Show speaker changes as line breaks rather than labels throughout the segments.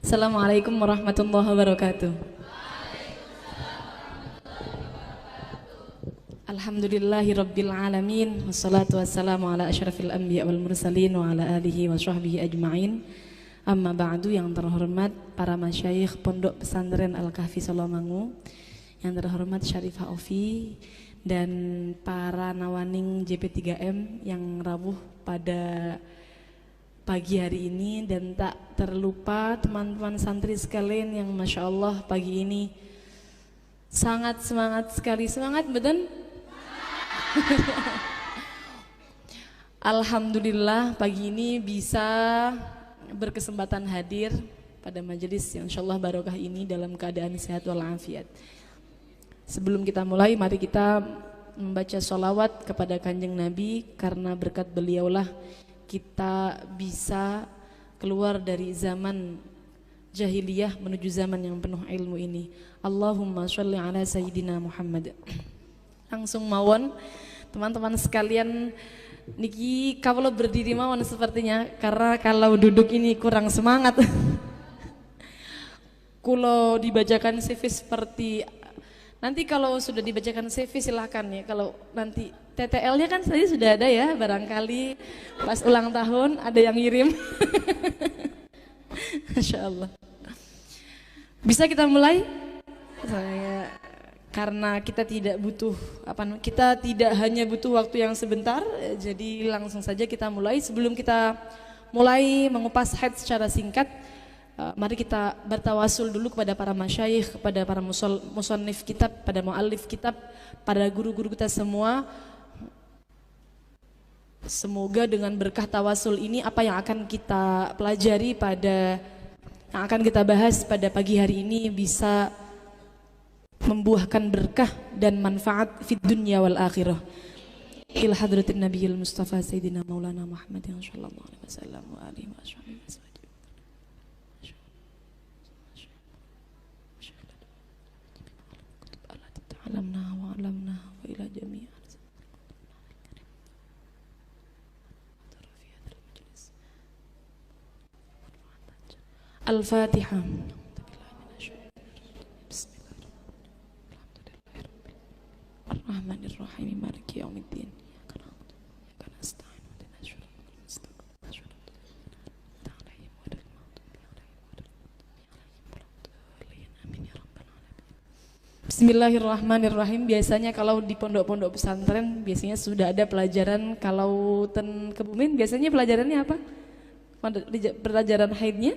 Assalamualaikum warahmatullahi wabarakatuh. Alhamdulillahi rabbil alamin. Wassalatu wassalamu ala asyrafil anbiya wal mursalin wa ala alihi wa sahbihi ajma'in. Amma ba'du, yang terhormat para masyayikh Pondok Pesantren Al-Kahfi Solomangu, yang terhormat Syarifah Ofi, dan para nawaning JP3M yang rawuh pada pagi hari ini, dan tak terlupa teman-teman santri sekalian yang Masya Allah pagi ini sangat semangat sekali. Semangat betul? Alhamdulillah pagi ini bisa berkesempatan hadir pada majelis yang Insya Allah barokah ini dalam keadaan sehat walafiat. Sebelum kita mulai, mari kita membaca sholawat kepada Kanjeng Nabi, karena berkat beliaulah kita bisa keluar dari zaman jahiliyah menuju zaman yang penuh ilmu ini. Allahumma sholli ala sayyidina Muhammad. Langsung mawon teman-teman sekalian, niki kalau berdiri mawon sepertinya, karena kalau duduk ini kurang semangat. Kulo dibacakan CV seperti nanti, kalau sudah dibacakan CV silahkan ya. Kalau nanti TTL-nya kan tadi sudah ada ya, barangkali pas ulang tahun ada yang ngirim. Masya Allah. Bisa kita mulai? Karena kita tidak butuh kita tidak hanya butuh waktu yang sebentar, jadi langsung saja kita mulai. Sebelum kita mulai mengupas haid secara singkat, mari kita bertawasul dulu kepada para masyayikh, kepada para musannif kitab, pada muallif kitab, pada guru-guru kita semua. Semoga dengan berkah tawasul ini, apa yang akan kita pelajari yang akan kita bahas pada pagi hari ini bisa membuahkan berkah dan manfaat fid dunya wal akhirah. Ila hadratin nabiyil mustafa sayyidina maulana Muhammad sallallahu alaihi wasallam wa alihi wasallam. Alamna wa alamna wa ila jami'a Al-Fatihah. Ar-Rahmanir-Rahim, Maliki Yaumiddin. Bismillahirrahmanirrahim. Biasanya kalau di pondok-pondok pesantren biasanya sudah ada pelajaran, kalau ten Kebumen biasanya pelajarannya apa? Pelajaran haidnya?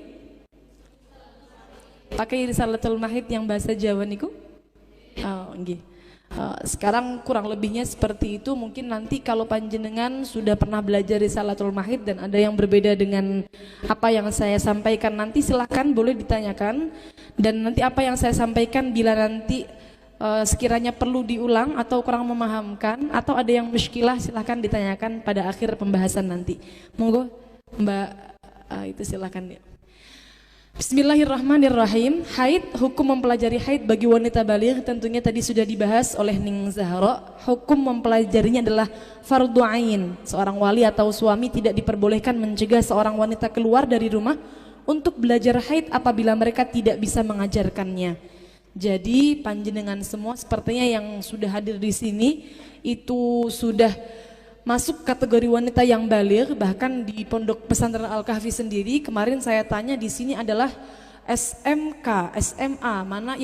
Pakai Risalatul Mahid yang bahasa Jawa niku? Oh, nggih. Sekarang kurang lebihnya seperti itu. Mungkin nanti kalau panjenengan sudah pernah belajar Risalatul Mahid dan ada yang berbeda dengan apa yang saya sampaikan, nanti silahkan boleh ditanyakan. Dan nanti apa yang saya sampaikan bila nanti sekiranya perlu diulang atau kurang memahamkan atau ada yang muskilah, silahkan ditanyakan pada akhir pembahasan nanti. Monggo Mbak, itu silahkan ya. Bismillahirrahmanirrahim. Haid, hukum mempelajari haid bagi wanita baligh tentunya tadi sudah dibahas oleh Ning Zahra. Hukum mempelajarinya adalah fardhu ain. Seorang wali atau suami tidak diperbolehkan mencegah seorang wanita keluar dari rumah untuk belajar haid apabila mereka tidak bisa mengajarkannya. Jadi panjenengan semua sepertinya yang sudah hadir di sini itu sudah masuk kategori wanita yang baligh. Bahkan di Pondok Pesantren Al-Kahfi sendiri kemarin saya tanya di sini adalah SMK, SMA, mana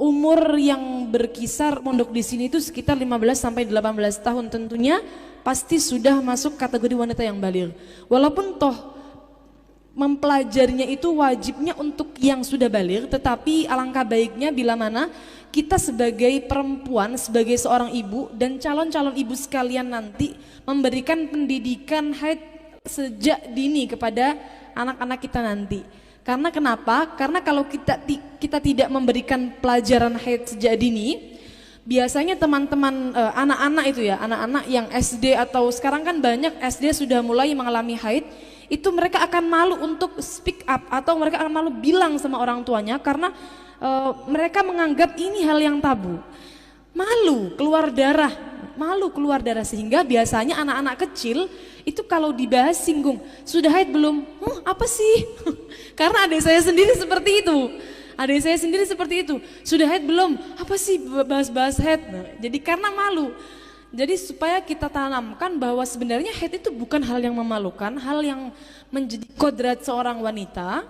umur yang berkisar mondok di sini itu sekitar 15 sampai 18 tahun, tentunya pasti sudah masuk kategori wanita yang baligh. Walaupun toh mempelajarinya itu wajibnya untuk yang sudah baligh, tetapi alangkah baiknya bila mana kita sebagai perempuan, sebagai seorang ibu dan calon-calon ibu sekalian nanti memberikan pendidikan haid sejak dini kepada anak-anak kita nanti. Karena kenapa? Karena kalau kita tidak memberikan pelajaran haid sejak dini, biasanya teman-teman anak-anak itu ya, anak-anak yang SD atau sekarang kan banyak SD sudah mulai mengalami haid, itu mereka akan malu untuk speak up atau mereka akan malu bilang sama orang tuanya karena mereka menganggap ini hal yang tabu. Malu keluar darah, sehingga biasanya anak-anak kecil itu kalau dibahas singgung, sudah haid belum? apa sih? Karena adik saya sendiri seperti itu. Adik saya sendiri seperti itu. Sudah haid belum? Apa sih bahas-bahas haid? Nah, jadi karena malu. Jadi supaya kita tanamkan bahwa sebenarnya haid itu bukan hal yang memalukan, hal yang menjadi kodrat seorang wanita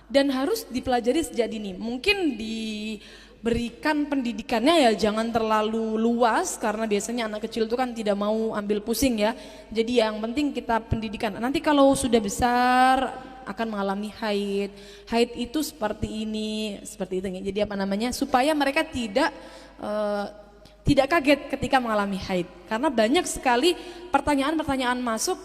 dan harus dipelajari sejak dini. Mungkin diberikan pendidikannya ya jangan terlalu luas karena biasanya anak kecil itu kan tidak mau ambil pusing ya. Jadi yang penting kita pendidikan. Nanti kalau sudah besar akan mengalami haid. Haid itu seperti ini, seperti itu. Jadi apa namanya? Supaya mereka tidak kaget ketika mengalami haid. Karena banyak sekali pertanyaan-pertanyaan masuk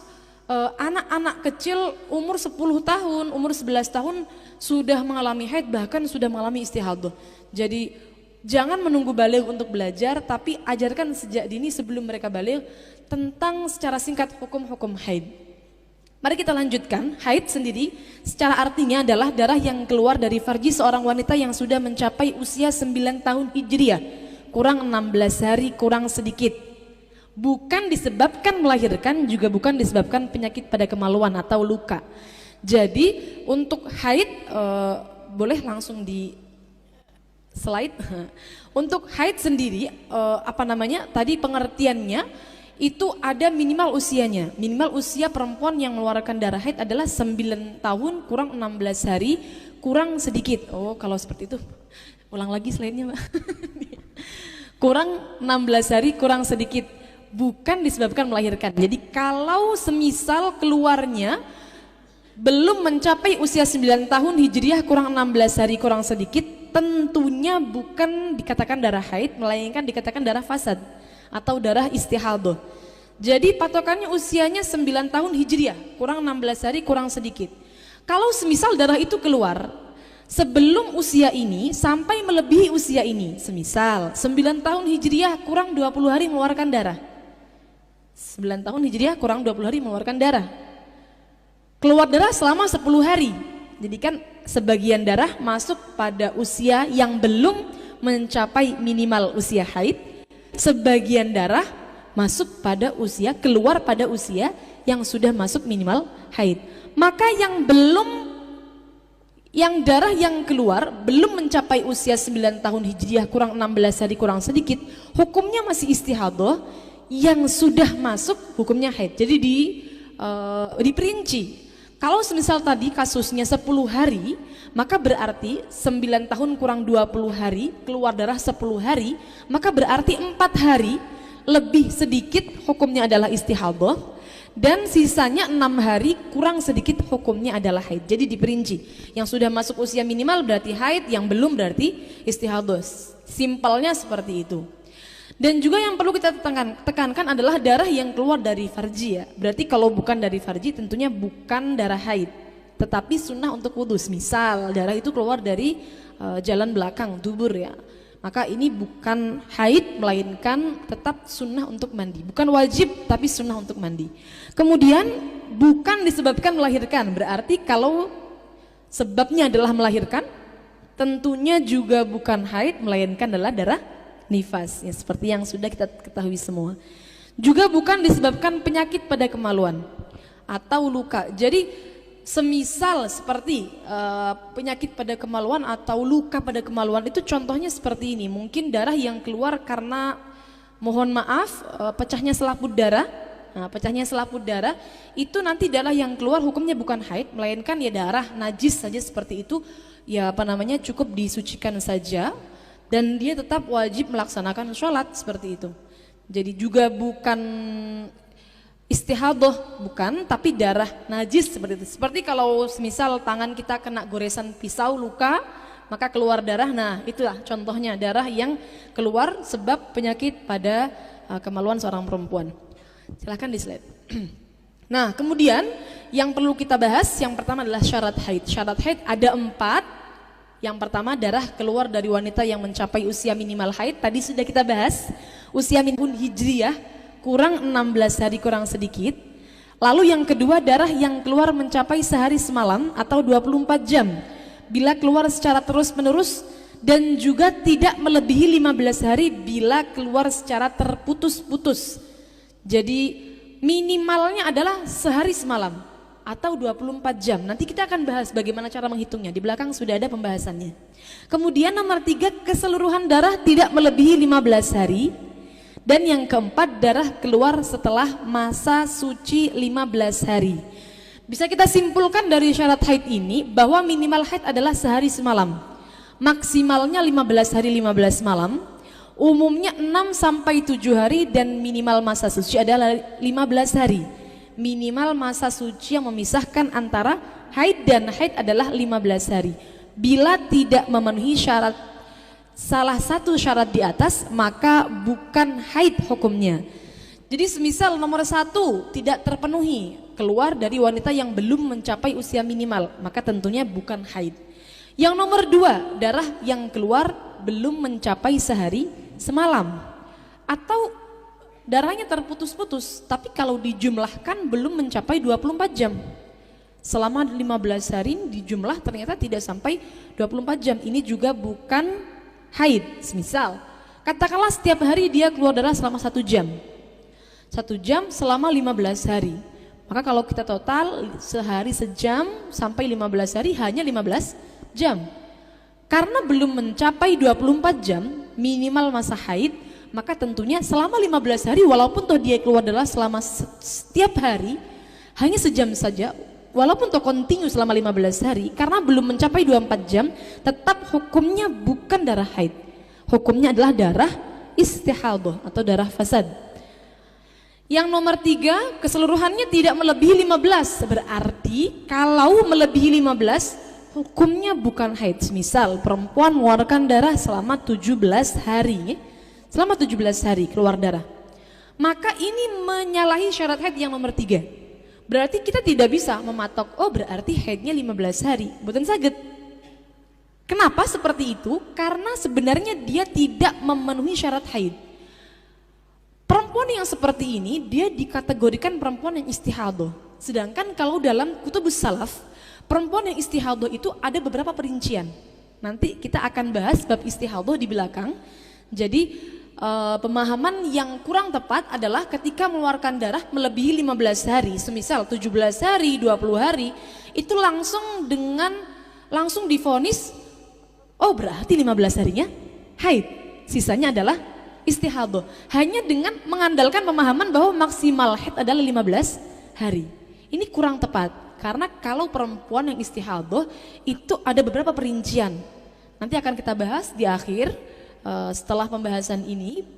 anak-anak kecil umur 10 tahun, umur 11 tahun sudah mengalami haid bahkan sudah mengalami istihadah. Jadi jangan menunggu baligh untuk belajar tapi ajarkan sejak dini sebelum mereka baligh tentang secara singkat hukum-hukum haid. Mari kita lanjutkan. Haid sendiri secara artinya adalah darah yang keluar dari farji seorang wanita yang sudah mencapai usia 9 tahun Hijriah, kurang 16 hari kurang sedikit. Bukan disebabkan melahirkan, juga bukan disebabkan penyakit pada kemaluan atau luka. Jadi untuk haid boleh langsung di slide. Untuk haid sendiri tadi pengertiannya itu ada minimal usianya. Minimal usia perempuan yang mengeluarkan darah haid adalah 9 tahun kurang 16 hari kurang sedikit. Oh kalau seperti itu ulang lagi slide-nya Mbak. Kurang 16 hari kurang sedikit, bukan disebabkan melahirkan. Jadi kalau semisal keluarnya belum mencapai usia 9 tahun Hijriah kurang 16 hari kurang sedikit, tentunya bukan dikatakan darah haid, melainkan dikatakan darah fasad atau darah istihadah. Jadi patokannya usianya 9 tahun Hijriah, kurang 16 hari kurang sedikit. Kalau semisal darah itu keluar sebelum usia ini sampai melebihi usia ini, semisal 9 tahun Hijriah kurang 20 hari mengeluarkan darah. 9 tahun Hijriah kurang 20 hari mengeluarkan darah. Keluar darah selama 10 hari. Jadi kan sebagian darah masuk pada usia yang belum mencapai minimal usia haid. Sebagian darah masuk pada usia, keluar pada usia yang sudah masuk minimal haid. Maka yang darah yang keluar belum mencapai usia 9 tahun Hijriah kurang 16 hari kurang sedikit, hukumnya masih istihadah. Yang sudah masuk hukumnya haid. Jadi diperinci. Kalau semisal tadi kasusnya 10 hari, maka berarti 9 tahun kurang 20 hari, keluar darah 10 hari, maka berarti 4 hari lebih sedikit hukumnya adalah istihadah, dan sisanya 6 hari kurang sedikit hukumnya adalah haid. Jadi diperinci. Yang sudah masuk usia minimal berarti haid, yang belum berarti istihadah. Simpelnya seperti itu. Dan juga yang perlu kita tekankan adalah darah yang keluar dari farji ya. Berarti kalau bukan dari farji tentunya bukan darah haid, tetapi sunnah untuk wudhu. Misal darah itu keluar dari jalan belakang, dubur ya, maka ini bukan haid melainkan tetap sunnah untuk mandi. Bukan wajib tapi sunnah untuk mandi. Kemudian bukan disebabkan melahirkan, berarti kalau sebabnya adalah melahirkan tentunya juga bukan haid melainkan adalah darah nifas ya, seperti yang sudah kita ketahui semua. Juga bukan disebabkan penyakit pada kemaluan atau luka. Jadi semisal seperti penyakit pada kemaluan atau luka pada kemaluan itu contohnya seperti ini. Mungkin darah yang keluar karena mohon maaf pecahnya selaput darah. Nah, pecahnya selaput darah itu nanti darah yang keluar hukumnya bukan haid melainkan ya darah najis saja seperti itu. Ya cukup disucikan saja. Dan dia tetap wajib melaksanakan sholat seperti itu. Jadi juga bukan istihadah, bukan, tapi darah najis seperti itu. Seperti kalau misal tangan kita kena goresan pisau luka, maka keluar darah. Nah itulah contohnya darah yang keluar sebab penyakit pada kemaluan seorang perempuan. Silahkan di slide. Nah kemudian yang perlu kita bahas yang pertama adalah syarat haid. Syarat haid ada 4. Yang pertama darah keluar dari wanita yang mencapai usia minimal haid. Tadi sudah kita bahas usia minimal Hijriah kurang 16 hari kurang sedikit. Lalu yang kedua darah yang keluar mencapai sehari semalam atau 24 jam bila keluar secara terus menerus, dan juga tidak melebihi 15 hari bila keluar secara terputus-putus. Jadi minimalnya adalah sehari semalam atau 24 jam. Nanti kita akan bahas bagaimana cara menghitungnya. Di belakang sudah ada pembahasannya. Kemudian nomor 3, keseluruhan darah tidak melebihi 15 hari. Dan yang keempat, darah keluar setelah masa suci 15 hari. Bisa kita simpulkan dari syarat haid ini bahwa minimal haid adalah sehari semalam. Maksimalnya 15 hari 15 malam. Umumnya 6 sampai 7 hari dan minimal masa suci adalah 15 hari. Minimal masa suci yang memisahkan antara haid dan haid adalah 15 hari. Bila tidak memenuhi syarat salah satu syarat di atas, maka bukan haid hukumnya. Jadi semisal nomor 1 tidak terpenuhi, keluar dari wanita yang belum mencapai usia minimal, maka tentunya bukan haid. Yang nomor 2, darah yang keluar belum mencapai sehari semalam, atau darahnya terputus-putus, tapi kalau dijumlahkan belum mencapai 24 jam. Selama 15 hari dijumlah ternyata tidak sampai 24 jam. Ini juga bukan haid. Misal, katakanlah setiap hari dia keluar darah selama 1 jam. 1 jam selama 15 hari. Maka kalau kita total sehari sejam sampai 15 hari hanya 15 jam. Karena belum mencapai 24 jam minimal masa haid, maka tentunya selama 15 hari walaupun toh dia keluar darah selama setiap hari hanya sejam saja, walaupun toh kontinu selama 15 hari, karena belum mencapai 24 jam, tetap hukumnya bukan darah haid. Hukumnya adalah darah istihadah atau darah fasad. Yang nomor 3, keseluruhannya tidak melebihi 15. Berarti kalau melebihi 15, hukumnya bukan haid. Misal perempuan mengeluarkan darah selama 17 hari, selama 17 hari keluar darah, maka ini menyalahi syarat haid yang nomor 3. Berarti kita tidak bisa mematok, oh berarti haidnya 15 hari, mboten saged. Kenapa seperti itu? Karena sebenarnya dia tidak memenuhi syarat haid. Perempuan yang seperti ini dia dikategorikan perempuan yang istihadah. Sedangkan kalau dalam kutubus salaf, perempuan yang istihadah itu ada beberapa perincian. Nanti kita akan bahas bab istihadah di belakang. Jadi pemahaman yang kurang tepat adalah ketika mengeluarkan darah melebihi 15 hari, semisal 17 hari, 20 hari, itu langsung divonis, oh berarti 15 harinya haid, sisanya adalah istihadah. Hanya dengan mengandalkan pemahaman bahwa maksimal haid adalah 15 hari. Ini kurang tepat, karena kalau perempuan yang istihadah itu ada beberapa perincian. Nanti akan kita bahas di akhir. Setelah pembahasan ini,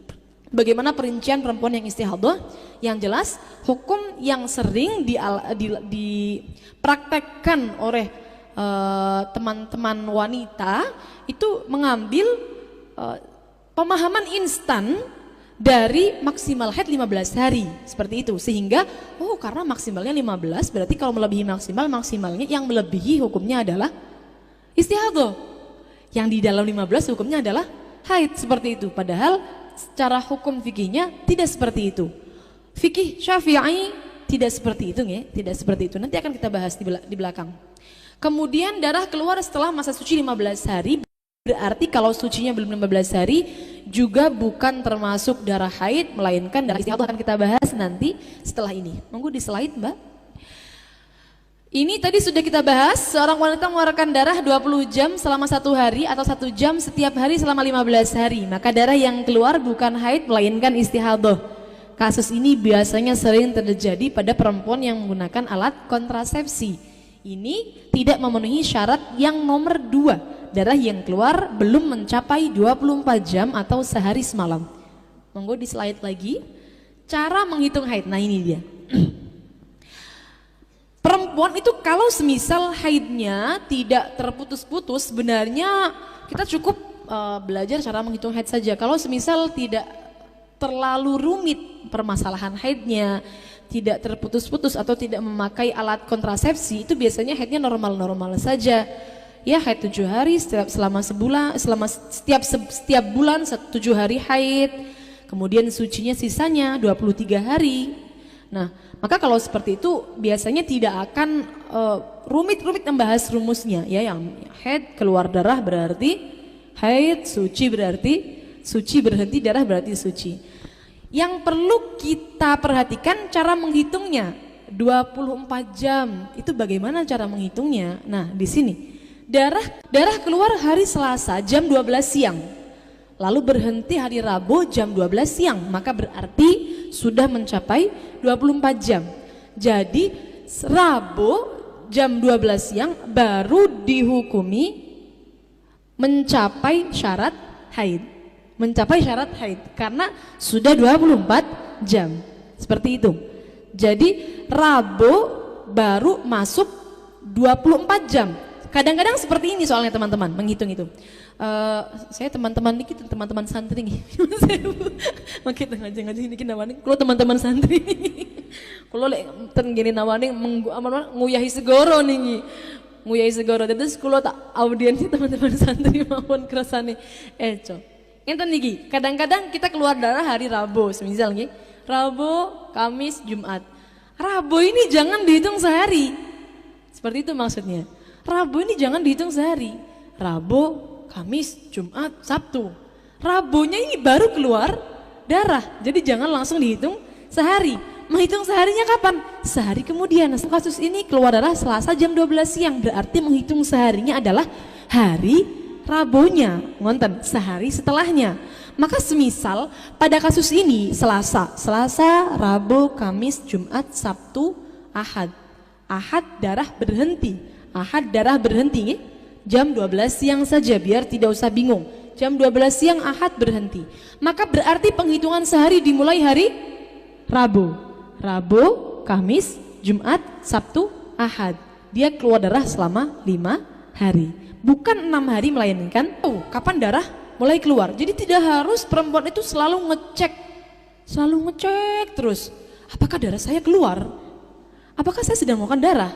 bagaimana perincian perempuan yang istihadah. Yang jelas hukum yang sering dipraktekkan oleh teman-teman wanita itu mengambil pemahaman instan dari maksimal haid 15 hari seperti itu, sehingga karena maksimalnya 15 berarti kalau melebihi maksimalnya yang melebihi hukumnya adalah istihadah, yang di dalam 15 hukumnya adalah haid, seperti itu. Padahal secara hukum fikihnya tidak seperti itu. Fikih Syafi'i tidak seperti itu, ya, tidak seperti itu. Nanti akan kita bahas di belakang. Kemudian darah keluar setelah masa suci 15 hari, berarti kalau sucinya belum 15 hari juga bukan termasuk darah haid, melainkan darah istihadah. Akan kita bahas nanti setelah ini. Monggo di slide, Mbak. Ini tadi sudah kita bahas, seorang wanita mengeluarkan darah 20 jam selama 1 hari atau 1 jam setiap hari selama 15 hari. Maka darah yang keluar bukan haid melainkan istihadah. Kasus ini biasanya sering terjadi pada perempuan yang menggunakan alat kontrasepsi. Ini tidak memenuhi syarat yang nomor 2. Darah yang keluar belum mencapai 24 jam atau sehari semalam. Monggo di slide lagi. Cara menghitung haid, nah ini dia. Perempuan itu kalau semisal haidnya tidak terputus-putus, sebenarnya kita cukup belajar cara menghitung haid saja. Kalau semisal tidak terlalu rumit permasalahan haidnya, tidak terputus-putus atau tidak memakai alat kontrasepsi, itu biasanya haidnya normal-normal saja. Ya, haid 7 hari selama sebulan, setiap bulan 7 hari haid. Kemudian sucinya sisanya 23 hari. Nah, maka kalau seperti itu biasanya tidak akan rumit-rumit membahas rumusnya, ya, yang haid keluar darah berarti haid, suci berarti suci, berhenti darah berarti suci. Yang perlu kita perhatikan cara menghitungnya. 24 jam. Itu bagaimana cara menghitungnya? Nah, di sini. Darah keluar hari Selasa jam 12 siang. Lalu berhenti hari Rabu jam 12 siang, maka berarti sudah mencapai 24 jam. Jadi Rabu jam 12 siang baru dihukumi mencapai syarat haid. Mencapai syarat haid karena sudah 24 jam. Seperti itu. Jadi Rabu baru masuk 24 jam. Kadang-kadang seperti ini soalnya teman-teman menghitung itu. Saya teman-teman dikit, teman-teman santri nih. Makin ngaji-ngaji ini namanya. Kalau teman-teman santri, kalau lek tenggini namanya nguyahi segoro nih, nguyahi segoro. Terus kalau tak audiensnya teman-teman santri maupun kerasane, cok. Enten niki. Kadang-kadang kita keluar darah hari Rabu, semisal nih. Rabu, Kamis, Jumat. Rabu ini jangan dihitung sehari. Seperti itu maksudnya. Rabu ini jangan dihitung sehari. Rabu, Kamis, Jumat, Sabtu. Rabunya ini baru keluar darah. Jadi jangan langsung dihitung sehari. Menghitung seharinya kapan? Sehari kemudian. Kasus ini keluar darah Selasa jam 12 siang. Berarti menghitung seharinya adalah hari Rabunya. Ngonten, sehari setelahnya. Maka semisal pada kasus ini Selasa, Rabu, Kamis, Jumat, Sabtu, Ahad. Ahad darah berhenti. Ahad darah berhenti jam 12 siang saja biar tidak usah bingung. Jam 12 siang Ahad berhenti. Maka berarti penghitungan sehari dimulai hari Rabu. Rabu, Kamis, Jumat, Sabtu, Ahad. Dia keluar darah selama 5 hari. Bukan 6 hari melainkan kapan darah mulai keluar. Jadi tidak harus perempuan itu selalu ngecek terus. Apakah darah saya keluar? Apakah saya sedang mengeluarkan darah?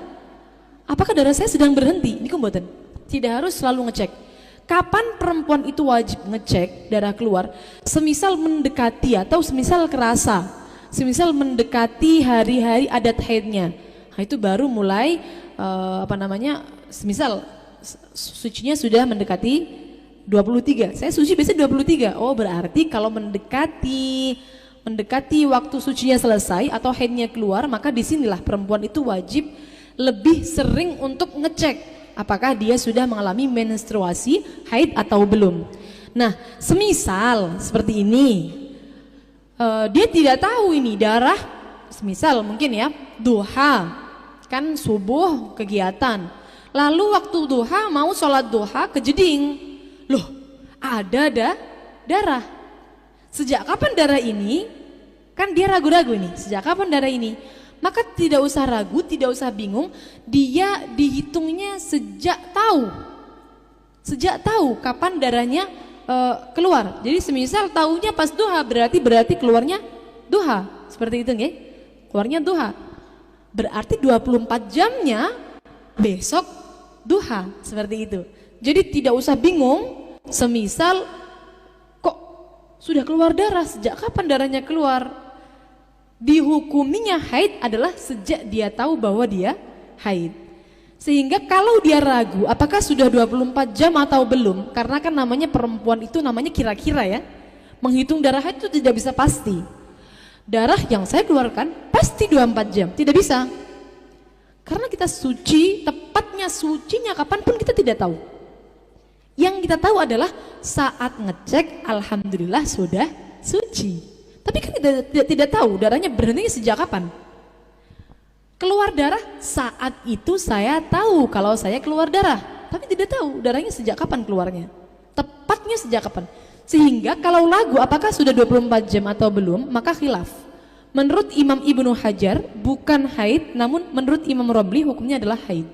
Apakah darah saya sedang berhenti? Ini kumboten. Tidak harus selalu ngecek. Kapan perempuan itu wajib ngecek darah keluar? Semisal mendekati atau semisal kerasa. Semisal mendekati hari-hari adat haidnya. Nah, itu baru mulai semisal sucinya sudah mendekati 23. Saya suci biasanya 23. Oh, berarti kalau mendekati waktu sucinya selesai atau haidnya keluar, maka disinilah perempuan itu wajib lebih sering untuk ngecek apakah dia sudah mengalami menstruasi, haid atau belum. Nah, semisal seperti ini, dia tidak tahu ini darah, semisal mungkin ya duha, kan subuh kegiatan, lalu waktu duha mau sholat duha kejeding. Loh, ada darah. Sejak kapan darah ini? Kan dia ragu-ragu nih, sejak kapan darah ini? Maka tidak usah ragu, tidak usah bingung, dia dihitungnya sejak tahu kapan darahnya keluar. Jadi semisal tahunya pas duha, berarti keluarnya duha. Seperti itu nggih? Keluarnya duha. Berarti 24 jamnya besok duha, seperti itu. Jadi tidak usah bingung, semisal kok sudah keluar darah, sejak kapan darahnya keluar? Dihukuminya haid adalah sejak dia tahu bahwa dia haid. Sehingga kalau dia ragu apakah sudah 24 jam atau belum, karena kan namanya perempuan itu namanya kira-kira ya. Menghitung darah haid itu tidak bisa pasti. Darah yang saya keluarkan pasti 24 jam, tidak bisa. Karena kita suci, tepatnya sucinya kapanpun kita tidak tahu. Yang kita tahu adalah saat ngecek, alhamdulillah sudah suci. Tapi kan kita tidak tahu darahnya berhenti sejak kapan. Keluar darah saat itu saya tahu kalau saya keluar darah, tapi tidak tahu darahnya sejak kapan keluarnya. Tepatnya sejak kapan. Sehingga kalau ragu apakah sudah 24 jam atau belum, maka khilaf. Menurut Imam Ibnu Hajar bukan haid, namun menurut Imam Romli hukumnya adalah haid.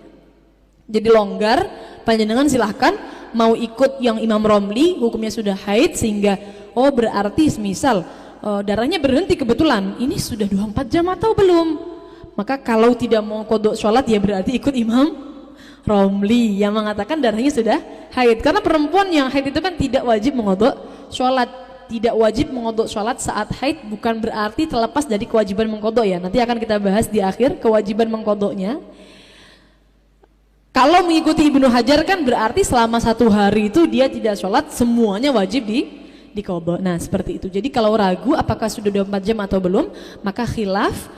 Jadi longgar, panjenengan silahkan mau ikut yang Imam Romli hukumnya sudah haid, sehingga berarti semisal darahnya berhenti kebetulan, ini sudah 24 jam atau belum, maka kalau tidak mau qodok sholat ya berarti ikut Imam Romli yang mengatakan darahnya sudah haid. Karena perempuan yang haid itu kan tidak wajib mengodok sholat, tidak wajib mengodok sholat saat haid, bukan berarti terlepas dari kewajiban mengkodok ya, nanti akan kita bahas di akhir kewajiban mengkodoknya. Kalau mengikuti Ibnu Hajar kan berarti selama 1 hari itu dia tidak sholat, semuanya wajib diqodho. Nah seperti itu. Jadi kalau ragu apakah sudah 24 jam atau belum, maka khilaf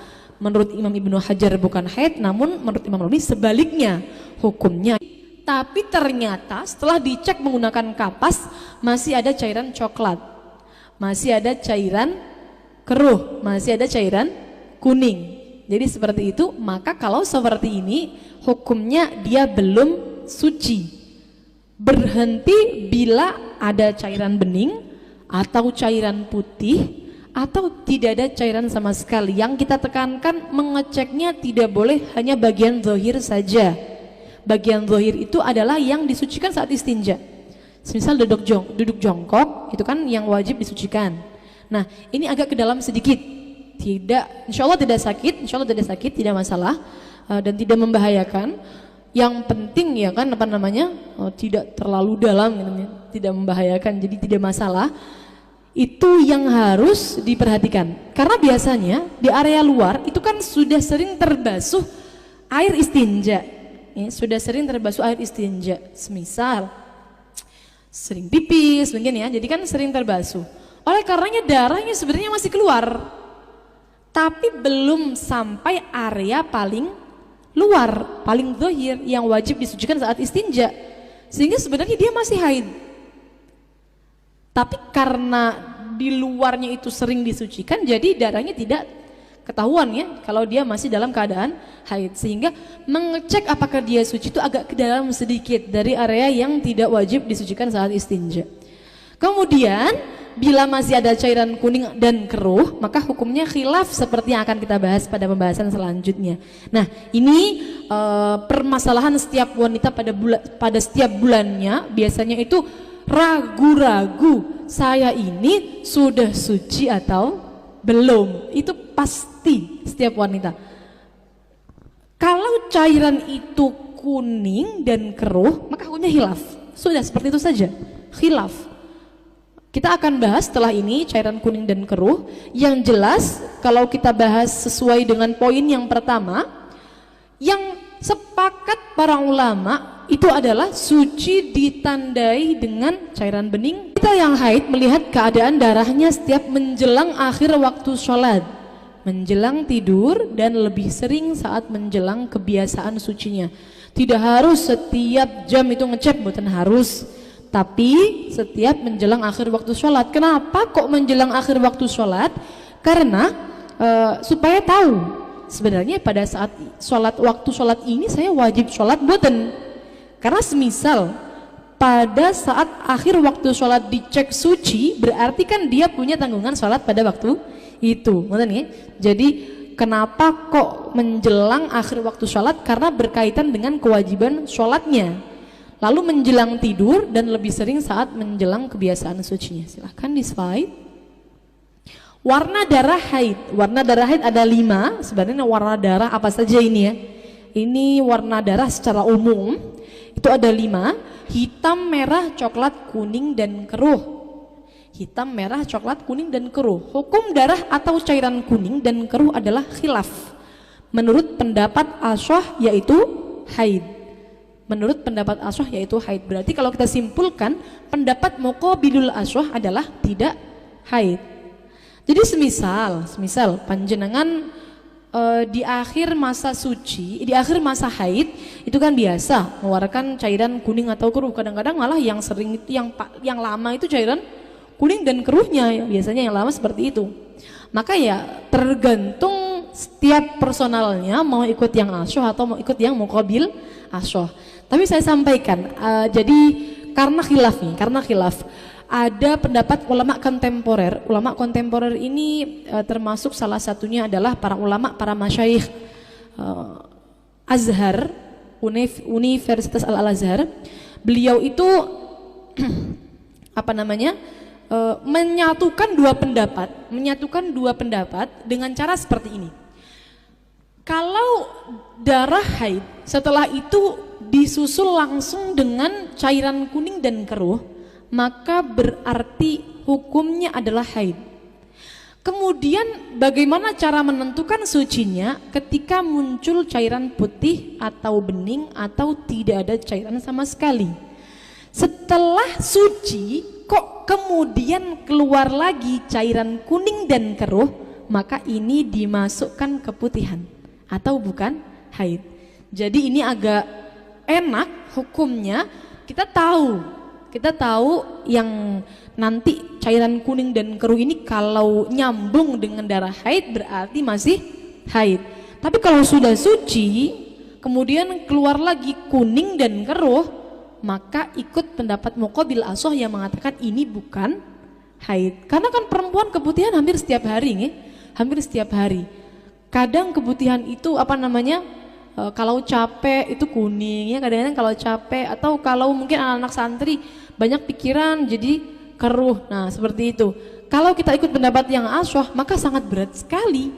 menurut Imam Ibnu Hajar bukan haid, namun menurut Imam Nawawi sebaliknya hukumnya. Tapi ternyata setelah dicek menggunakan kapas masih ada cairan coklat, masih ada cairan keruh, masih ada cairan kuning. Jadi seperti itu, maka kalau seperti ini hukumnya dia belum suci. Berhenti bila ada cairan bening atau cairan putih atau tidak ada cairan sama sekali. Yang kita tekankan mengeceknya tidak boleh hanya bagian zahir saja. Bagian zahir itu adalah yang disucikan saat istinja. Misal duduk jongkok itu kan yang wajib disucikan. Nah, ini agak ke dalam sedikit. Tidak, insya Allah tidak sakit, tidak masalah dan tidak membahayakan. Yang penting ya kan tidak terlalu dalam, tidak membahayakan, jadi tidak masalah. Itu yang harus diperhatikan, karena biasanya di area luar itu kan sudah sering terbasuh air istinja, ya, sudah sering terbasuh air istinja, semisal sering pipis mungkin ya, jadi kan sering terbasuh. Oleh karenanya darahnya sebenarnya masih keluar, tapi belum sampai area paling luar, paling zahir yang wajib disucikan saat istinja, sehingga sebenarnya dia masih haid. Tapi karena di luarnya itu sering disucikan, jadi darahnya tidak ketahuan ya kalau dia masih dalam keadaan haid, sehingga mengecek apakah dia suci itu agak ke dalam sedikit dari area yang tidak wajib disucikan saat istinja. Kemudian bila masih ada cairan kuning dan keruh, maka hukumnya khilaf seperti yang akan kita bahas pada pembahasan selanjutnya. Nah, ini permasalahan setiap wanita pada setiap bulannya biasanya itu ragu-ragu, saya ini sudah suci atau belum. Itu pasti setiap wanita. Kalau cairan itu kuning dan keruh, maka hukumnya khilaf. Sudah seperti itu saja, khilaf. Kita akan bahas setelah ini cairan kuning dan keruh. Yang jelas kalau kita bahas sesuai dengan poin yang pertama, yang sepakat para ulama itu adalah suci ditandai dengan cairan bening. Kita yang haid melihat keadaan darahnya setiap menjelang akhir waktu sholat, menjelang tidur, dan lebih sering saat menjelang kebiasaan sucinya. Tidak harus setiap jam itu ngecek, bukan harus, tapi setiap menjelang akhir waktu sholat. Kenapa kok menjelang akhir waktu sholat? Karena supaya tahu sebenarnya pada saat sholat, waktu sholat ini saya wajib sholat buatan. Karena semisal pada saat akhir waktu sholat dicek suci, berarti kan dia punya tanggungan sholat pada waktu itu, ya? Jadi kenapa kok menjelang akhir waktu sholat? Karena berkaitan dengan kewajiban sholatnya. Lalu menjelang tidur dan lebih sering saat menjelang kebiasaan sucinya. Silahkan di slide. Warna darah haid. Warna darah haid ada 5. Sebenarnya warna darah apa saja ini ya? Ini warna darah secara umum. Itu ada 5, hitam, merah, coklat, kuning, dan keruh. Hitam, merah, coklat, kuning, dan keruh. Hukum darah atau cairan kuning dan keruh adalah khilaf. Menurut pendapat Asy'ah yaitu haid. Menurut pendapat Asy'ah yaitu haid. Berarti kalau kita simpulkan, pendapat muqabilul Asy'ah adalah tidak haid. Jadi semisal panjenengan di akhir masa suci, di akhir masa haid itu kan biasa mengeluarkan cairan kuning atau keruh. Kadang-kadang malah yang sering itu yang lama itu cairan kuning dan keruhnya ya, biasanya yang lama seperti itu. Maka ya tergantung setiap personalnya mau ikut yang Asy'ah atau mau ikut yang muqabil Asy'ah. Tapi saya sampaikan jadi karena khilaf ada pendapat ulama kontemporer. Ulama kontemporer ini termasuk salah satunya adalah para ulama, para masyayikh Azhar, Universitas Al-Azhar. Beliau itu menyatukan dua pendapat dengan cara seperti ini. Kalau darah haid setelah itu disusul langsung dengan cairan kuning dan keruh, maka berarti hukumnya adalah haid. Kemudian bagaimana cara menentukan sucinya ketika muncul cairan putih atau bening atau tidak ada cairan sama sekali? Setelah suci kok kemudian keluar lagi cairan kuning dan keruh, maka ini dimasukkan keputihan atau bukan haid. Jadi ini agak enak hukumnya, kita tahu yang nanti cairan kuning dan keruh ini kalau nyambung dengan darah haid berarti masih haid. Tapi kalau sudah suci kemudian keluar lagi kuning dan keruh, maka ikut pendapat Muqabil Asoh yang mengatakan ini bukan haid. Karena kan perempuan keputihan hampir setiap hari nih, hampir setiap hari. Kadang keputihan itu kalau capek itu kuning ya, kadang-kadang kalau capek atau kalau mungkin anak-anak santri banyak pikiran jadi keruh. Nah seperti itu. Kalau kita ikut pendapat yang asyah maka sangat berat sekali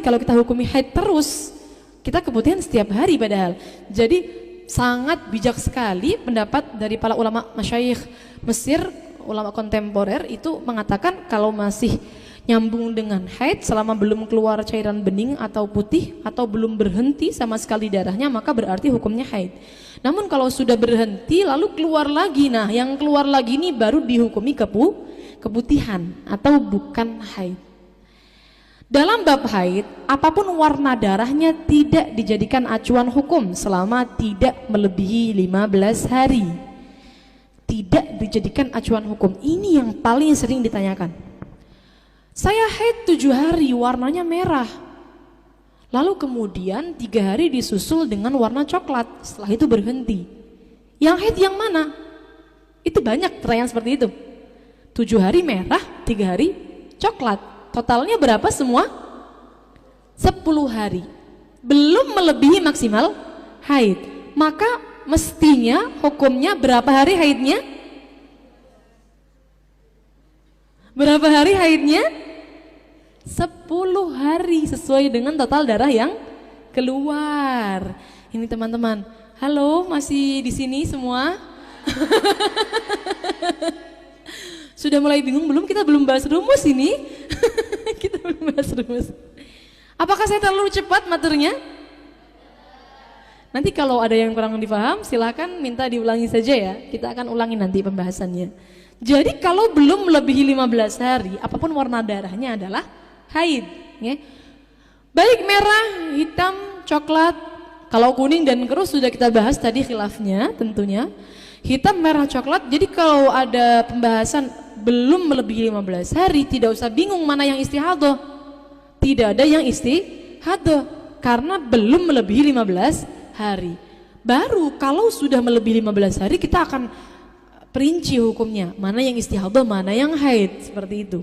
kalau kita hukumi haid terus. Kita keputihan setiap hari padahal. Jadi sangat bijak sekali pendapat dari para ulama masyayikh Mesir, ulama kontemporer itu mengatakan kalau masih nyambung dengan haid selama belum keluar cairan bening atau putih atau belum berhenti sama sekali darahnya, maka berarti hukumnya haid. Namun kalau sudah berhenti lalu keluar lagi, nah yang keluar lagi ini baru dihukumi keputihan atau bukan haid. Dalam bab haid, apapun warna darahnya tidak dijadikan acuan hukum selama tidak melebihi 15 hari. Tidak dijadikan acuan hukum. Ini yang paling sering ditanyakan. Saya haid 7 hari warnanya merah, lalu kemudian 3 hari disusul dengan warna coklat, setelah itu berhenti. Yang haid yang mana? Itu banyak pertanyaan seperti itu. 7 hari merah, 3 hari coklat, totalnya berapa semua? 10 hari, belum melebihi maksimal haid. Maka mestinya hukumnya berapa hari haidnya? Berapa hari haidnya? 10 hari sesuai dengan total darah yang keluar. Ini teman-teman, halo masih di sini semua? Sudah mulai bingung belum? Kita belum bahas rumus ini. Kita belum bahas rumus. Apakah saya terlalu cepat maturnya? Nanti kalau ada yang kurang dipaham silahkan minta diulangi saja ya. Kita akan ulangi nanti pembahasannya. Jadi kalau belum melebihi 15 hari, apapun warna darahnya adalah haid ya. Baik merah, hitam, coklat. Kalau kuning dan keruh sudah kita bahas tadi khilafnya tentunya. Hitam, merah, coklat. Jadi kalau ada pembahasan belum melebihi 15 hari, tidak usah bingung mana yang istihadah. Tidak ada yang istihadah karena belum melebihi 15 hari. Baru kalau sudah melebihi 15 hari kita akan perinci hukumnya, mana yang istihadah, mana yang haid, seperti itu.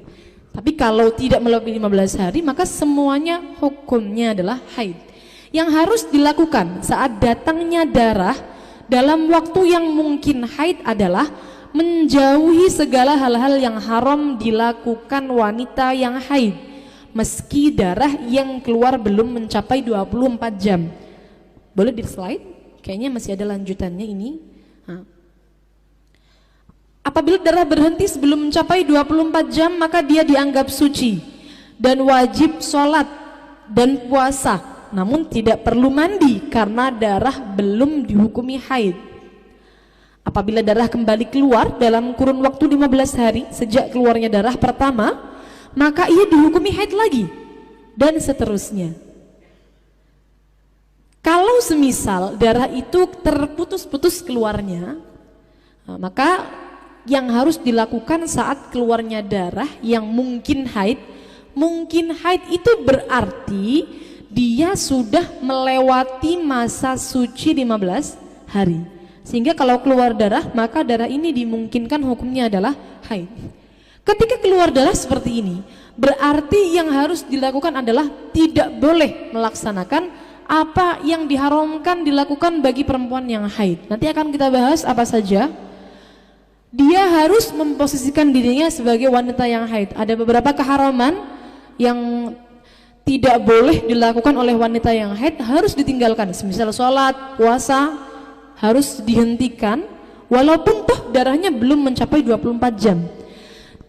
Tapi kalau tidak melebihi 15 hari maka semuanya hukumnya adalah haid. Yang harus dilakukan saat datangnya darah dalam waktu yang mungkin haid adalah menjauhi segala hal-hal yang haram dilakukan wanita yang haid meski darah yang keluar belum mencapai 24 jam. Boleh di slide? Kayaknya masih ada lanjutannya ini. Apabila darah berhenti sebelum mencapai 24 jam maka dia dianggap suci dan wajib sholat dan puasa, namun tidak perlu mandi karena darah belum dihukumi haid. Apabila darah kembali keluar dalam kurun waktu 15 hari sejak keluarnya darah pertama, maka ia dihukumi haid lagi dan seterusnya. Kalau semisal darah itu terputus-putus keluarnya, maka yang harus dilakukan saat keluarnya darah yang mungkin haid itu berarti dia sudah melewati masa suci 15 hari. Sehingga kalau keluar darah maka darah ini dimungkinkan hukumnya adalah haid. Ketika keluar darah seperti ini berarti yang harus dilakukan adalah tidak boleh melaksanakan apa yang diharamkan dilakukan bagi perempuan yang haid. Nanti akan kita bahas apa saja. Dia harus memposisikan dirinya sebagai wanita yang haid. Ada beberapa keharaman yang tidak boleh dilakukan oleh wanita yang haid, harus ditinggalkan. Semisal sholat, puasa harus dihentikan walaupun toh darahnya belum mencapai 24 jam.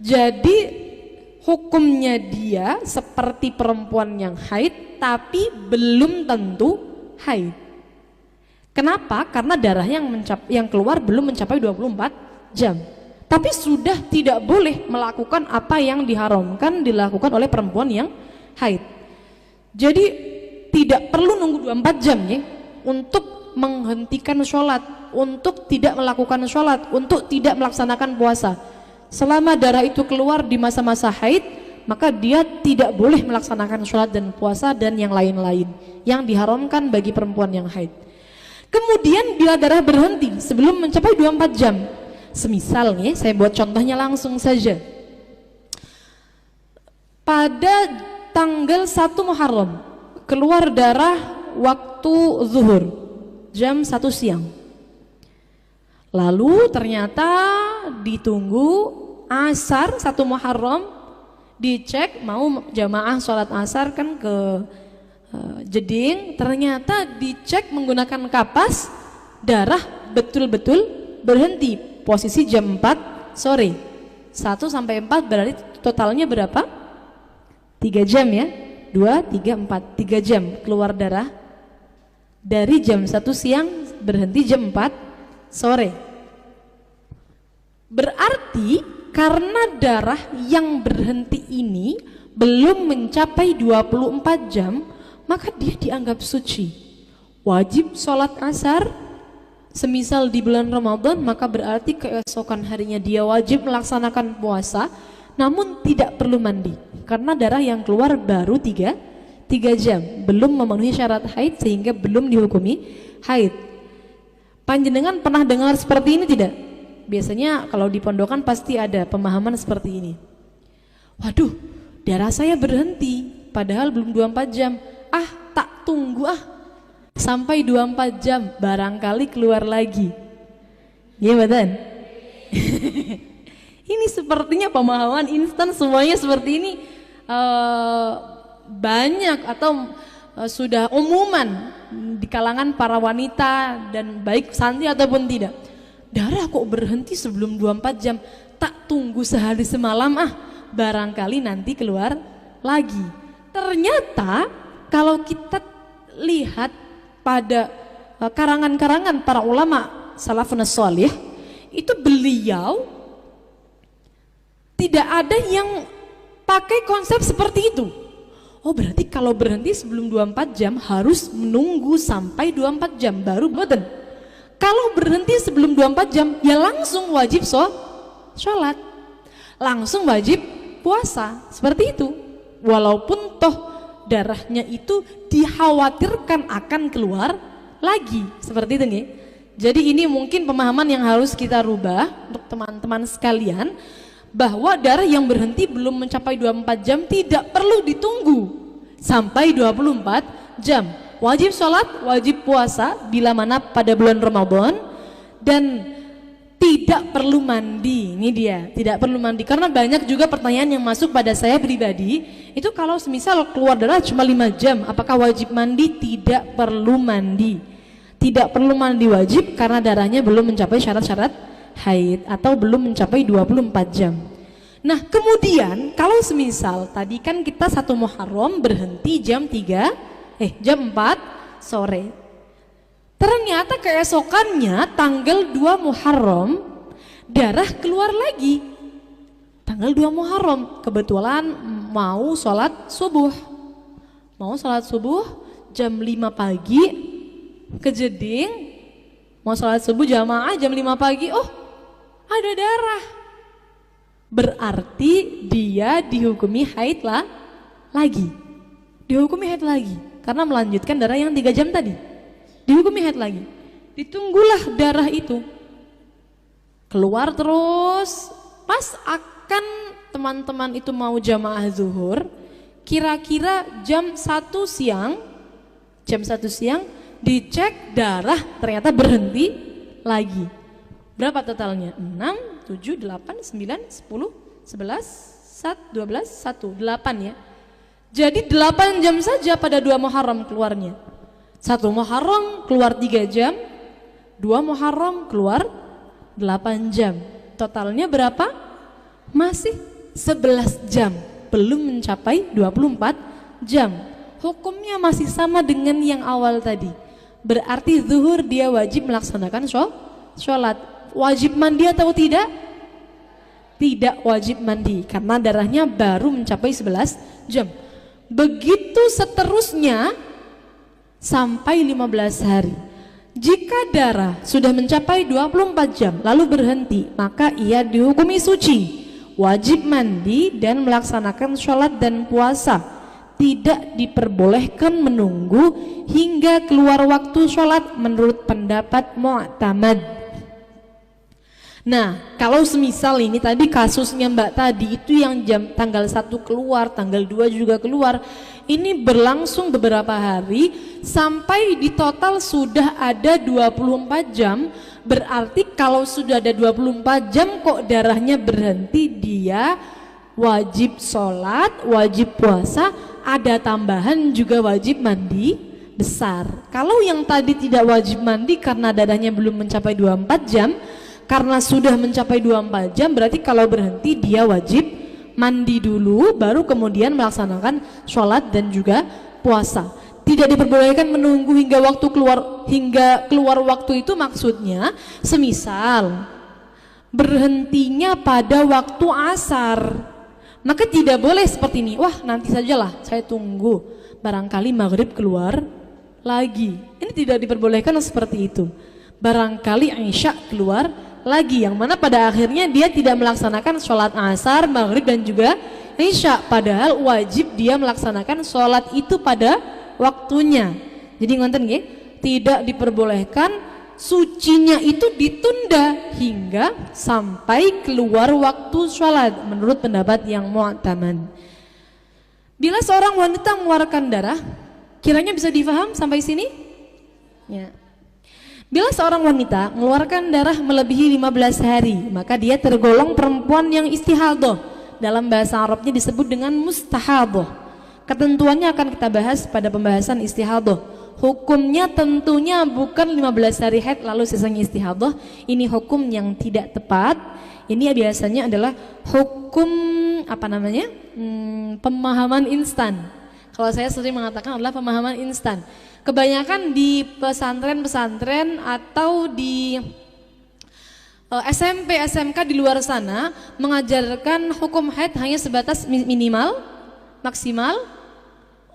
Jadi hukumnya dia seperti perempuan yang haid tapi belum tentu haid. Kenapa? Karena darah yang keluar belum mencapai 24 jam. tapi sudah tidak boleh melakukan apa yang diharamkan dilakukan oleh perempuan yang haid. Jadi tidak perlu nunggu 24 jam ya untuk menghentikan sholat, untuk tidak melakukan sholat, untuk tidak melaksanakan puasa. Selama darah itu keluar di masa-masa haid, maka dia tidak boleh melaksanakan sholat dan puasa dan yang lain-lain yang diharamkan bagi perempuan yang haid. Kemudian bila darah berhenti sebelum mencapai 24 jam, semisal nih, saya buat contohnya langsung saja. Pada tanggal 1 Muharram keluar darah waktu zuhur jam 1 siang. Lalu ternyata ditunggu asar 1 Muharram, dicek mau jamaah sholat asar kan ke Jeding, ternyata dicek menggunakan kapas, darah betul-betul berhenti posisi jam 4 sore. 1 sampai 4 berarti totalnya berapa? 3 jam ya, 2, 3, 4, 3 jam keluar darah dari jam 1 siang berhenti jam 4 sore. Berarti karena darah yang berhenti ini belum mencapai 24 jam, maka dia dianggap suci. Wajib sholat asar, semisal di bulan Ramadan, maka berarti keesokan harinya dia wajib melaksanakan puasa, namun tidak perlu mandi karena darah yang keluar baru 3 jam, belum memenuhi syarat haid sehingga belum dihukumi haid. Panjenengan pernah dengar seperti ini tidak? Biasanya kalau di pondokan pasti ada pemahaman seperti ini. Waduh, darah saya berhenti padahal belum 24 jam. Tak tunggu sampai 24 jam barangkali keluar lagi. Iya betul? Ini sepertinya pemahaman instan semuanya seperti ini banyak atau sudah umuman di kalangan para wanita dan baik santri ataupun tidak. Darah kok berhenti sebelum 24 jam, tak tunggu sehari semalam barangkali nanti keluar lagi. Ternyata kalau kita lihat pada karangan-karangan para ulama salafun shalih, itu beliau tidak ada yang pakai konsep seperti itu. Oh berarti kalau berhenti sebelum 24 jam harus menunggu sampai 24 jam baru boten. Kalau berhenti sebelum 24 jam ya langsung wajib sholat, langsung wajib puasa, seperti itu. Walaupun toh darahnya itu dikhawatirkan akan keluar lagi, seperti itu nih. Jadi ini mungkin pemahaman yang harus kita rubah untuk teman-teman sekalian, bahwa darah yang berhenti belum mencapai 24 jam tidak perlu ditunggu sampai 24 jam. Wajib sholat, wajib puasa bila mana pada bulan Ramadan, dan tidak perlu mandi. Ini dia, tidak perlu mandi. Karena banyak juga pertanyaan yang masuk pada saya pribadi, itu kalau semisal keluar darah cuma 5 jam, apakah wajib mandi? Tidak perlu mandi. Tidak perlu mandi wajib karena darahnya belum mencapai syarat-syarat haid atau belum mencapai 24 jam. Nah kemudian kalau semisal tadi kan kita 1 Muharram berhenti jam 4 sore. Ternyata keesokannya tanggal 2 Muharram darah keluar lagi. Tanggal 2 Muharram kebetulan mau sholat subuh. Mau sholat subuh jam 5 pagi ke Jeding. Mau sholat subuh jamaah jam 5 pagi. Oh ada darah. Berarti dia dihukumi haid lagi. Dihukumi haid lagi karena melanjutkan darah yang 3 jam tadi. Dihukumi haid lagi. Ditunggulah darah itu keluar terus. Pas akan teman-teman itu mau jamaah zuhur, kira-kira jam 1 siang, dicek darah ternyata berhenti lagi. Berapa totalnya? 6, 7, 8, 9, 10, 11, 12, 1, 8 ya. Jadi 8 jam saja pada 2 Muharram keluarnya. 1 Muharram keluar 3 jam, 2 Muharram keluar 8 jam. Totalnya berapa? Masih 11 jam, belum mencapai 24 jam. Hukumnya masih sama dengan yang awal tadi. Berarti zuhur dia wajib melaksanakan sholat. Wajib mandi atau tidak? tidak wajib mandi karena darahnya baru mencapai 11 jam. Begitu seterusnya sampai 15 hari. Jika darah sudah mencapai 24 jam lalu berhenti, maka ia dihukumi suci, wajib mandi dan melaksanakan sholat dan puasa. Tidak diperbolehkan menunggu hingga keluar waktu sholat menurut pendapat mu'tamad. Nah, kalau semisal ini tadi kasusnya Mbak tadi itu yang tanggal 1 keluar, tanggal 2 juga keluar, ini berlangsung beberapa hari sampai di total sudah ada 24 jam. Berarti kalau sudah ada 24 jam kok darahnya berhenti, dia wajib sholat, wajib puasa, ada tambahan juga wajib mandi besar. Kalau yang tadi tidak wajib mandi karena darahnya belum mencapai 24 jam, karena sudah mencapai 24 jam berarti kalau berhenti dia wajib mandi dulu baru kemudian melaksanakan sholat dan juga puasa. Tidak diperbolehkan menunggu hingga keluar waktu itu, maksudnya semisal berhentinya pada waktu asar, maka tidak boleh seperti ini, wah nanti sajalah saya tunggu barangkali maghrib keluar lagi. Ini tidak diperbolehkan seperti itu. Barangkali isya keluar lagi, yang mana pada akhirnya dia tidak melaksanakan sholat asar, maghrib dan juga isya, padahal wajib dia melaksanakan sholat itu pada waktunya. Jadi ngonten nggih, tidak diperbolehkan sucinya itu ditunda hingga sampai keluar waktu sholat menurut pendapat yang mu'tamad. Bila seorang wanita mengeluarkan darah, kiranya bisa difaham sampai sini? Ya. Bila seorang wanita mengeluarkan darah melebihi 15 hari, maka dia tergolong perempuan yang istihadah. Dalam bahasa Arabnya disebut dengan mustahadah. Ketentuannya akan kita bahas pada pembahasan istihadah. Hukumnya tentunya bukan 15 hari haid lalu sisanya istihadah. Ini hukum yang tidak tepat. Ini biasanya adalah hukum pemahaman instan. Kalau saya sering mengatakan adalah pemahaman instan. Kebanyakan di pesantren-pesantren atau di SMP, SMK di luar sana mengajarkan hukum haid hanya sebatas minimal, maksimal,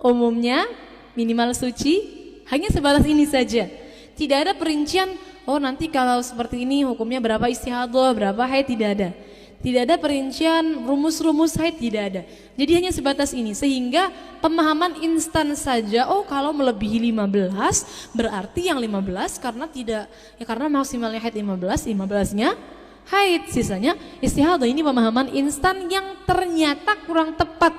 umumnya, minimal suci, hanya sebatas ini saja. Tidak ada perincian, oh nanti kalau seperti ini hukumnya berapa istihadah, berapa haid, tidak ada. Tidak ada perincian rumus-rumus haid, tidak ada. Jadi hanya sebatas ini, sehingga pemahaman instan saja, oh kalau melebihi 15 berarti yang 15 karena tidak, ya karena maksimalnya haid 15-nya haid, sisanya istihadah. Ini pemahaman instan yang ternyata kurang tepat.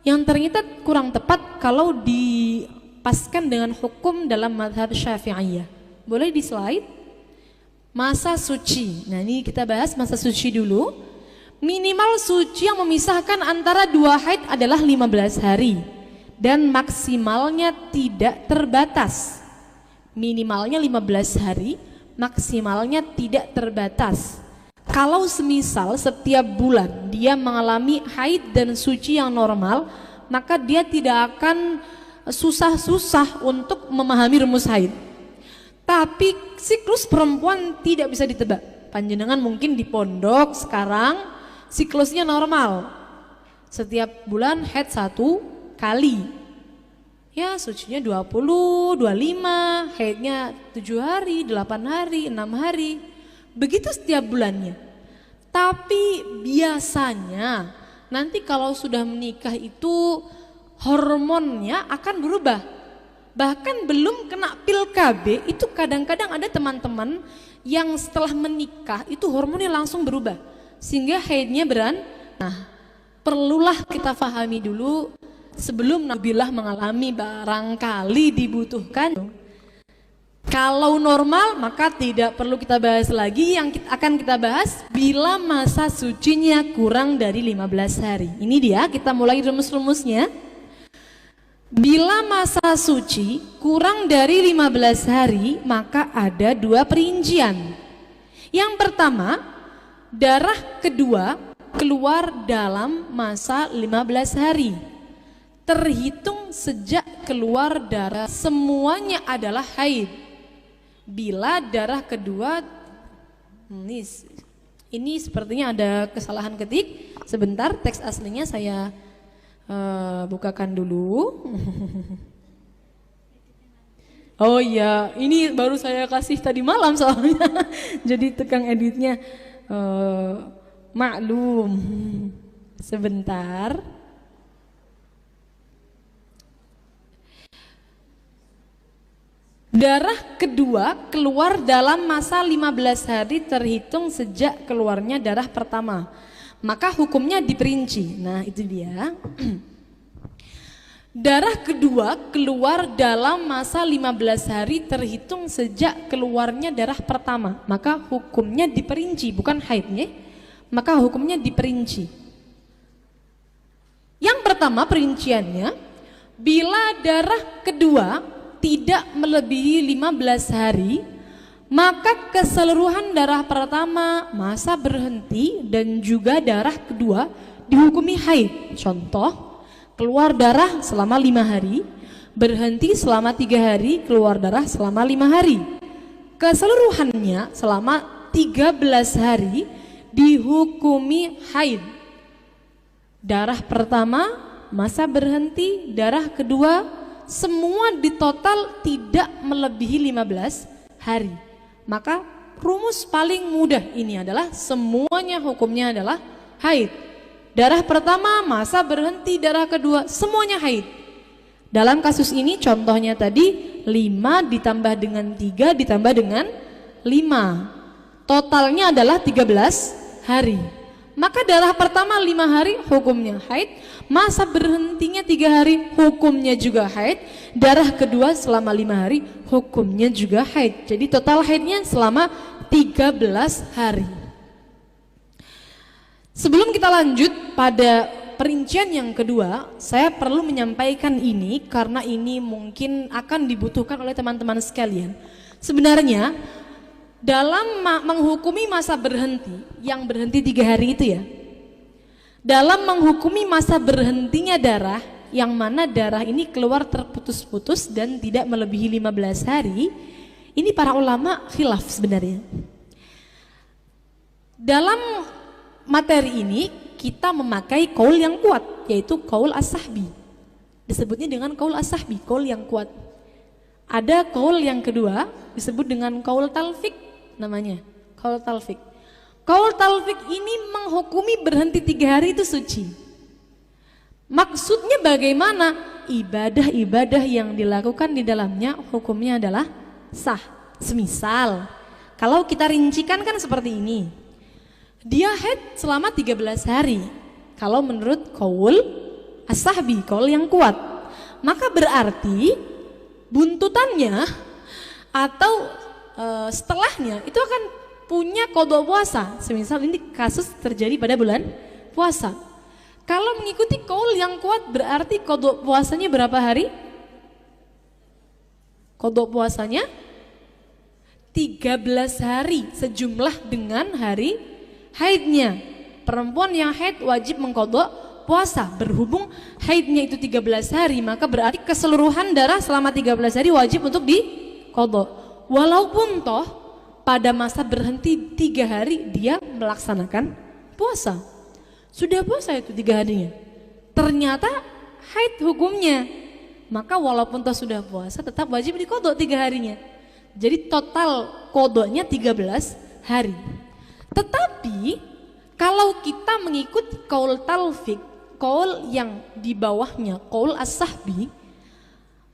Yang ternyata kurang tepat kalau dipaskan dengan hukum dalam mazhab Syafi'iyah. Boleh di slide? Masa suci. Nah ini kita bahas masa suci dulu. Minimal suci yang memisahkan antara dua haid adalah 15 hari dan maksimalnya tidak terbatas. Minimalnya 15 hari, maksimalnya tidak terbatas. Kalau semisal setiap bulan dia mengalami haid dan suci yang normal, maka dia tidak akan susah-susah untuk memahami rumus haid. Tapi siklus perempuan tidak bisa ditebak. Panjenengan mungkin di pondok sekarang siklusnya normal. Setiap bulan haid 1 kali. Ya sucinya 20, 25, haidnya 7 hari, 8 hari, 6 hari. Begitu setiap bulannya. Tapi biasanya nanti kalau sudah menikah itu hormonnya akan berubah. Bahkan belum kena pil KB itu kadang-kadang ada teman-teman yang setelah menikah itu hormonnya langsung berubah sehingga haidnya Nah, perlulah kita fahami dulu sebelum nabilah mengalami, barangkali dibutuhkan. Kalau normal maka tidak perlu kita bahas lagi. Yang akan kita bahas bila masa sucinya kurang dari 15 hari. Ini dia, kita mulai rumus-rumusnya. Bila masa suci kurang dari 15 hari, maka ada dua perincian. Yang pertama, darah kedua keluar dalam masa 15 hari. Terhitung sejak keluar darah semuanya adalah haid. Bila darah kedua, Ini sepertinya ada kesalahan ketik. Sebentar, teks aslinya saya bukakan dulu. Oh iya, ini baru saya kasih tadi malam soalnya. Jadi tukang editnya maklum. Sebentar. Darah kedua keluar dalam masa 15 hari terhitung sejak keluarnya darah pertama. Maka hukumnya diperinci. Nah, itu dia. Darah kedua keluar dalam masa 15 hari terhitung sejak keluarnya darah pertama. Maka hukumnya diperinci, bukan haidnya. Maka hukumnya diperinci. Yang pertama perinciannya, bila darah kedua tidak melebihi 15 hari, maka keseluruhan darah pertama masa berhenti dan juga darah kedua dihukumi haid. Contoh, keluar darah selama 5 hari, berhenti selama 3 hari, keluar darah selama 5 hari. Keseluruhannya selama 13 hari dihukumi haid. Darah pertama masa berhenti, darah kedua semua di total tidak melebihi 15 hari. Maka rumus paling mudah ini adalah semuanya hukumnya adalah haid. Darah pertama masa berhenti, darah kedua semuanya haid. Dalam kasus ini contohnya tadi 5 ditambah dengan 3 ditambah dengan 5. Totalnya adalah 13 hari. Maka darah pertama 5 hari hukumnya haid, masa berhentinya 3 hari hukumnya juga haid, darah kedua selama 5 hari hukumnya juga haid. Jadi total haidnya selama 13 hari. Sebelum kita lanjut pada perincian yang kedua, saya perlu menyampaikan ini karena ini mungkin akan dibutuhkan oleh teman-teman sekalian. Sebenarnya dalam menghukumi masa berhenti, yang berhenti 3 hari itu ya, dalam menghukumi masa berhentinya darah, yang mana darah ini keluar terputus-putus dan tidak melebihi 15 hari, ini para ulama khilaf sebenarnya. Dalam materi ini kita memakai qaul yang kuat, yaitu qaul as-sahbi. Disebutnya dengan qaul as-sahbi, qaul yang kuat. Ada qaul yang kedua disebut dengan qaul talfik, namanya qaul talfik. Qaul talfik ini menghukumi berhenti 3 hari itu suci. Maksudnya bagaimana? Ibadah-ibadah yang dilakukan di dalamnya hukumnya adalah sah. Semisal kalau kita rincikan kan seperti ini, dia haid selama 13 hari kalau menurut qaul as-sahbi, qaul yang kuat. Maka berarti buntutannya atau setelahnya itu akan punya qada puasa. Semisal ini kasus terjadi pada bulan puasa. Kalau mengikuti qaul yang kuat berarti qada puasanya berapa hari? Qada puasanya 13 hari sejumlah dengan hari haidnya. Perempuan yang haid wajib mengqada puasa. Berhubung haidnya itu 13 hari, maka berarti keseluruhan darah selama 13 hari wajib untuk diqada. Walaupun toh pada masa berhenti 3 hari dia melaksanakan puasa. Sudah puasa itu 3 harinya, ternyata haid hukumnya, maka walaupun toh sudah puasa tetap wajib diqada 3 harinya. Jadi total qadanya 13 hari. Tetapi kalau kita mengikuti qaul talfik, qaul yang di bawahnya qaul as-sahbi,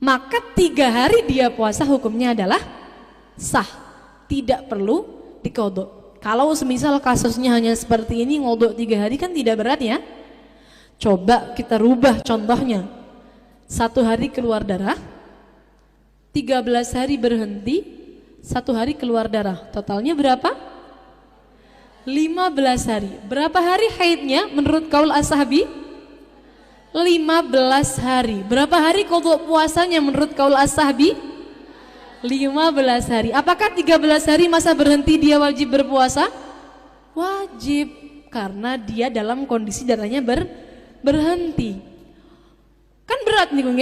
maka 3 hari dia puasa hukumnya adalah sah, tidak perlu diqada. Kalau semisal kasusnya hanya seperti ini, ngodok 3 hari kan tidak berat ya. Coba kita rubah contohnya. 1 hari keluar darah, 13 hari berhenti, 1 hari keluar darah. Totalnya berapa? 15 hari. Berapa hari haidnya menurut qaul as-sahbi? 15 hari. Berapa hari qada puasanya menurut qaul as-sahbi? 15 hari. Apakah 13 hari masa berhenti dia wajib berpuasa? Wajib, karena dia dalam kondisi darahnya berhenti. Kan berat nih Kung,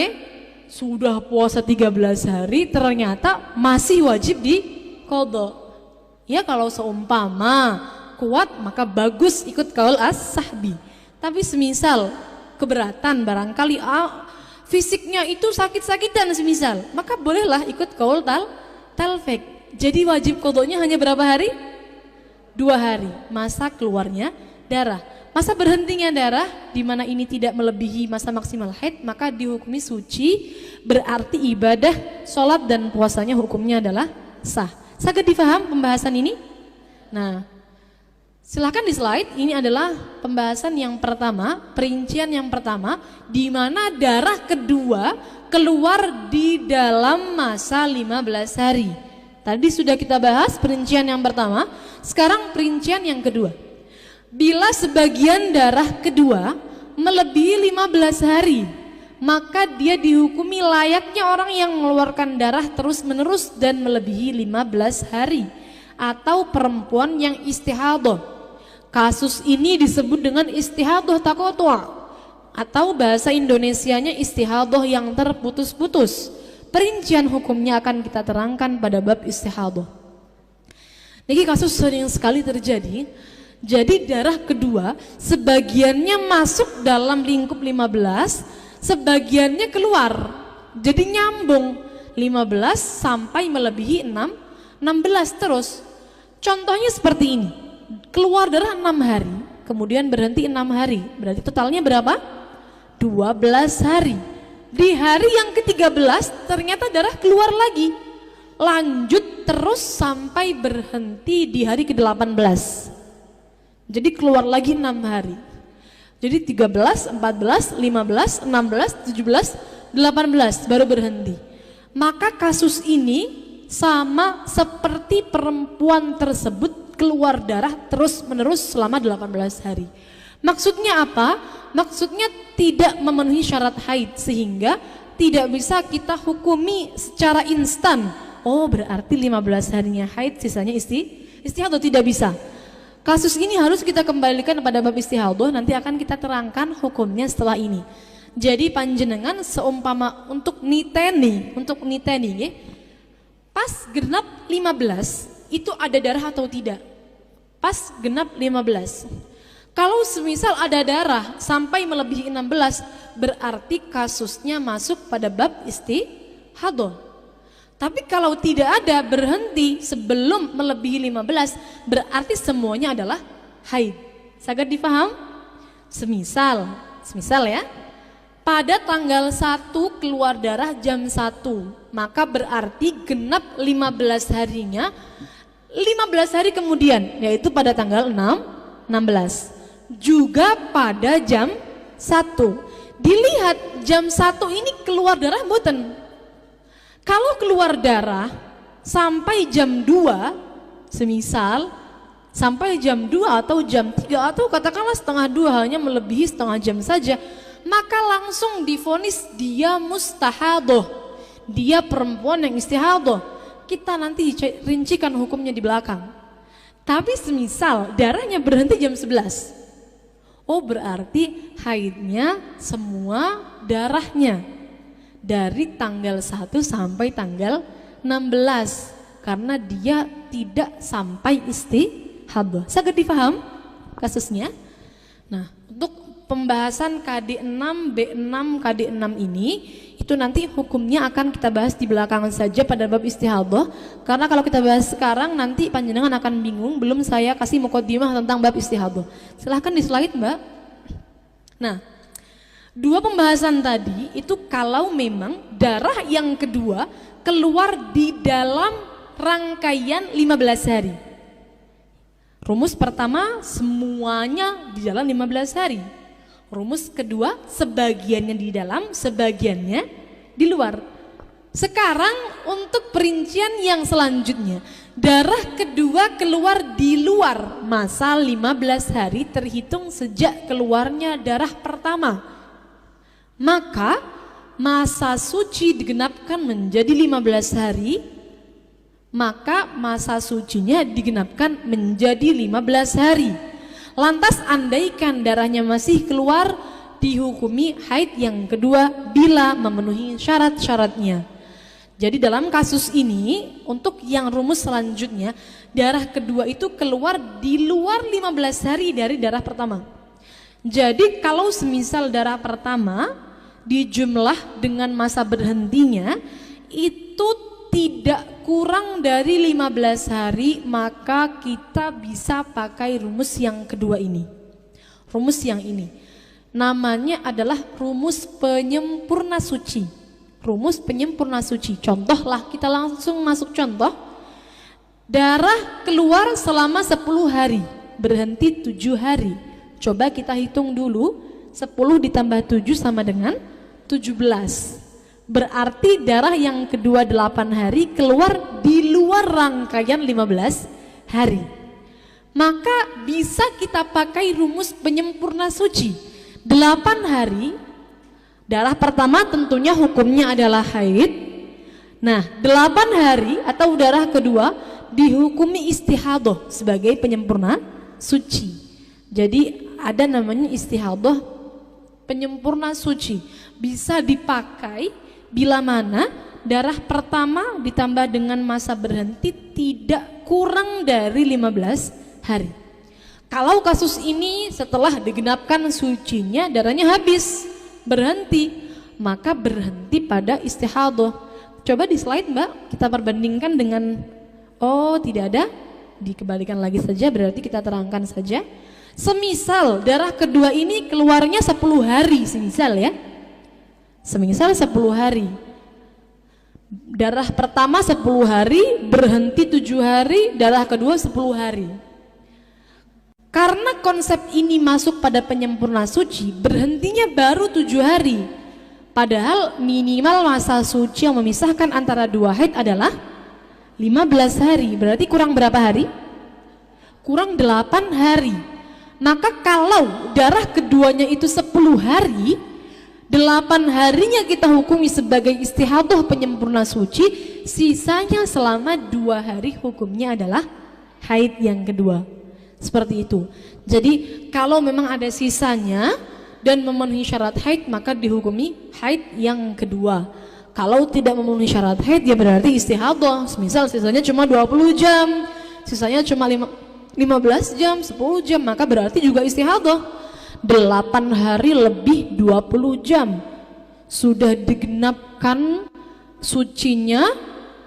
sudah puasa 13 hari ternyata masih wajib diqada. Ya kalau seumpama kuat maka bagus ikut kaul as-sahbi. Tapi semisal keberatan barangkali fisiknya itu sakit-sakitan semisal, maka bolehlah ikut kaul talfik. Jadi wajib qodhonya hanya berapa hari? 2 hari masa keluarnya darah. Masa berhentinya darah di mana ini tidak melebihi masa maksimal haid maka dihukumi suci, berarti ibadah, sholat dan puasanya hukumnya adalah sah. Sangat difaham pembahasan ini? Nah, silakan di slide. Ini adalah pembahasan yang pertama, perincian yang pertama, di mana darah kedua keluar di dalam masa 15 hari. Tadi sudah kita bahas perincian yang pertama, sekarang perincian yang kedua. Bila sebagian darah kedua melebihi 15 hari, maka dia dihukumi layaknya orang yang mengeluarkan darah terus-menerus dan melebihi 15 hari, atau perempuan yang istihadah. Kasus ini disebut dengan istihadah taqatu', atau bahasa Indonesianya istihadah yang terputus-putus. Perincian hukumnya akan kita terangkan pada bab istihadah. Ini kasus sering sekali terjadi. Jadi darah kedua sebagiannya masuk dalam lingkup 15, sebagiannya keluar. Jadi nyambung 15 sampai melebihi 16 terus. Contohnya seperti ini. Keluar darah 6 hari, kemudian berhenti 6 hari. Berarti totalnya berapa? 12 hari. Di hari yang ke-13 ternyata darah keluar lagi. Lanjut terus sampai berhenti di hari ke-18. Jadi keluar lagi 6 hari. Jadi 13, 14, 15, 16, 17, 18 baru berhenti. Maka kasus ini sama seperti perempuan tersebut keluar darah terus-menerus selama 18 hari. Maksudnya apa? Maksudnya tidak memenuhi syarat haid sehingga tidak bisa kita hukumi secara instan. Oh, berarti 15 harinya haid, sisanya istihadah, tidak bisa. Kasus ini harus kita kembalikan pada bab istihadah, nanti akan kita terangkan hukumnya setelah ini. Jadi panjenengan seumpama untuk niteni ya, pas genap 15 itu ada darah atau tidak? Pas genap 15. Kalau semisal ada darah sampai melebihi 16, berarti kasusnya masuk pada bab istihadah. Tapi kalau tidak ada, berhenti sebelum melebihi 15, berarti semuanya adalah haid. Sangat difaham? Semisal ya, pada tanggal 1 keluar darah jam 1, maka berarti genap 15 harinya 15 hari kemudian, yaitu pada tanggal 16. Juga pada jam 1. Dilihat jam 1 ini keluar darah mboten. Kalau keluar darah sampai jam 2, semisal sampai jam 2 atau jam 3 atau katakanlah setengah 2, hanya melebihi setengah jam saja, maka langsung divonis dia mustahadah, dia perempuan yang istihadah. Kita nanti rincikan hukumnya di belakang. Tapi semisal darahnya berhenti jam 11, oh berarti haidnya semua darahnya dari tanggal 1 sampai tanggal 16 karena dia tidak sampai istihadah. Sangat difaham kasusnya? Nah, untuk pembahasan KD6, B6, KD6 ini itu nanti hukumnya akan kita bahas di belakangan saja pada bab istihadah, karena kalau kita bahas sekarang nanti panjenengan akan bingung, belum saya kasih muqaddimah tentang bab istihadah. Silahkan di slide, Mbak. Nah, dua pembahasan tadi itu kalau memang darah yang kedua keluar di dalam rangkaian 15 hari. Rumus pertama semuanya di dalam 15 hari. Rumus kedua sebagiannya di dalam, sebagiannya di luar. Sekarang untuk perincian yang selanjutnya, darah kedua keluar di luar masa 15 hari terhitung sejak keluarnya darah pertama. Maka masa suci digenapkan menjadi 15 hari, maka masa sucinya digenapkan menjadi 15 hari. Lantas andaikan darahnya masih keluar, dihukumi haid yang kedua bila memenuhi syarat-syaratnya. Jadi dalam kasus ini, untuk yang rumus selanjutnya, darah kedua itu keluar di luar 15 hari dari darah pertama. Jadi kalau semisal darah pertama dijumlah dengan masa berhentinya itu tidak kurang dari 15 hari, maka kita bisa pakai rumus yang kedua ini. Rumus yang ini namanya adalah rumus penyempurna suci. Rumus penyempurna suci. Contoh lah, kita langsung masuk contoh. Darah keluar selama 10 hari, berhenti 7 hari. Coba kita hitung dulu, 10 ditambah 7 sama dengan 17. Berarti darah yang kedua 8 hari keluar di luar rangkaian 15 hari. Maka bisa kita pakai rumus penyempurna suci. 8 hari, darah pertama tentunya hukumnya adalah haid. Nah, 8 hari atau darah kedua dihukumi istihadah sebagai penyempurna suci. Jadi ada namanya istihadah penyempurna suci. Bisa dipakai bila mana darah pertama ditambah dengan masa berhenti tidak kurang dari 15 hari. Kalau kasus ini setelah digenapkan sucinya darahnya habis, berhenti, maka berhenti pada istihadah. Coba di slide Mbak, kita perbandingkan dengan, oh tidak ada, dikembalikan lagi saja, berarti kita terangkan saja. Semisal darah kedua ini keluarnya 10 hari, semisal ya, semisal 10 hari. Darah pertama 10 hari, berhenti 7 hari, darah kedua 10 hari. Karena konsep ini masuk pada penyempurna suci, berhentinya baru 7 hari. Padahal minimal masa suci yang memisahkan antara dua haid adalah 15 hari. Berarti kurang berapa hari? Kurang 8 hari. Maka kalau darah keduanya itu 10 hari, 8 harinya kita hukumi sebagai istihadah penyempurna suci, sisanya selama 2 hari hukumnya adalah haid yang kedua. Seperti itu. Jadi kalau memang ada sisanya dan memenuhi syarat haid, maka dihukumi haid yang kedua. Kalau tidak memenuhi syarat haid, ya berarti istihadah. Misal sisanya cuma 20 jam, sisanya cuma 15 jam, 10 jam, maka berarti juga istihadah. 8 hari lebih 20 jam. Sudah digenapkan sucinya,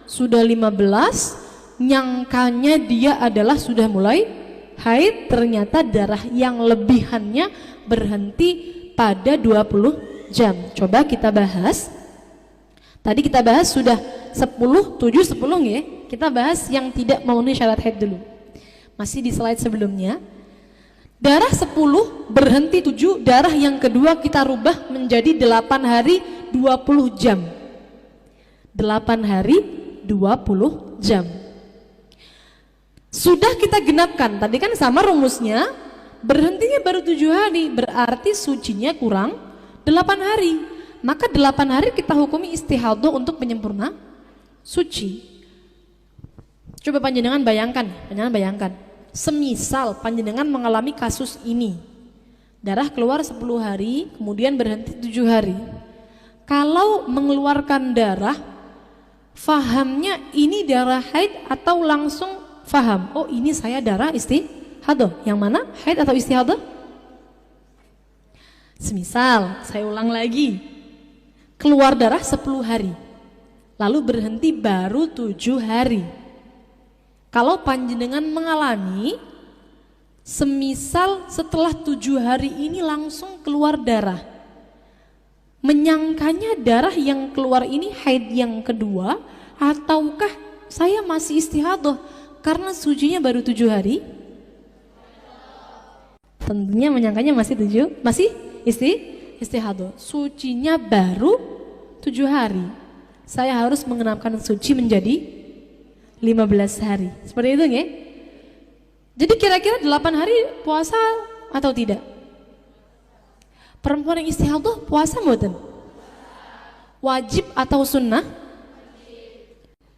sudah 15, nyangkanya dia adalah sudah mulai haid, ternyata darah yang lebihannya berhenti pada 20 jam. Coba kita bahas. Tadi kita bahas sudah 10, 7, 10 ya. Kita bahas yang tidak memenuhi syarat haid dulu. Masih di slide sebelumnya. Darah 10 berhenti 7, darah yang kedua kita rubah menjadi 8 hari 20 jam. 8 hari 20 jam. Sudah kita genapkan, tadi kan sama rumusnya, berhentinya baru 7 hari, berarti sucinya kurang 8 hari. Maka 8 hari kita hukumi istihadah untuk penyempurna suci. Coba panjenengan bayangkan, semisal panjenengan mengalami kasus ini, darah keluar 10 hari, kemudian berhenti 7 hari. Kalau mengeluarkan darah, fahamnya ini darah haid atau langsung faham, oh ini saya darah istihadah. Yang mana? Haid atau istihadah? Semisal, saya ulang lagi, keluar darah 10 hari, lalu berhenti baru 7 hari. Kalau panjenengan mengalami, semisal setelah 7 hari ini langsung keluar darah, menyangkanya darah yang keluar ini haid yang kedua, ataukah saya masih istihadah? Karena sucinya baru 7 hari, tentunya menyangkanya masih istihadah. Sucinya baru 7 hari, saya harus mengenapkan suci menjadi 15 hari. Seperti itu ya. Jadi kira-kira 8 hari puasa atau tidak? Perempuan yang istihadah puasa mboten? Wajib atau sunnah?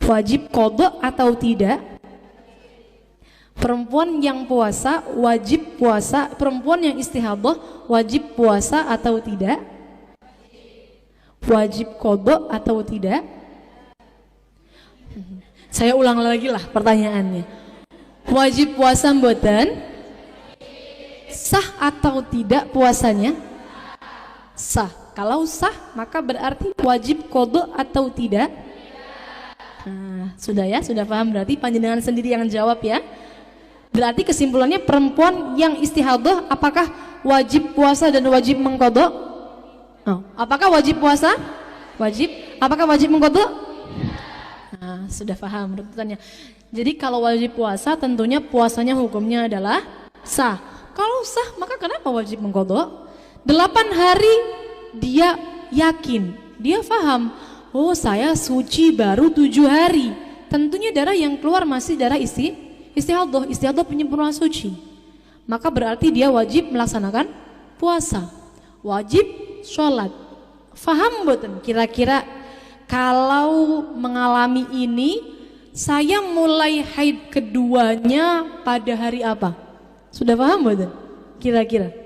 Wajib qadha atau tidak? Perempuan yang puasa wajib puasa, perempuan yang istihadah wajib puasa atau tidak? Wajib qadha atau tidak? Saya ulang lagi lah pertanyaannya. Wajib puasa mboten? Sah atau tidak puasanya? Sah. Kalau sah maka berarti wajib qadha atau tidak? Nah, sudah ya, sudah paham berarti panjenengan sendiri yang jawab ya. Berarti kesimpulannya perempuan yang istihadah apakah wajib puasa dan wajib mengqadha? Oh, apakah wajib puasa? Wajib. Apakah wajib mengqadha? Nah, sudah paham rututannya. Jadi kalau wajib puasa tentunya puasanya hukumnya adalah sah. Kalau sah maka kenapa wajib mengqadha? 8 hari dia yakin, dia paham, oh saya suci baru 7 hari. Tentunya darah yang keluar masih darah istihadah, istihadah penyempurnaan suci. Maka berarti dia wajib melaksanakan puasa, wajib sholat. Faham mboten? Kira-kira kalau mengalami ini, saya mulai haid keduanya pada hari apa? Sudah paham mboten? Kira-kira.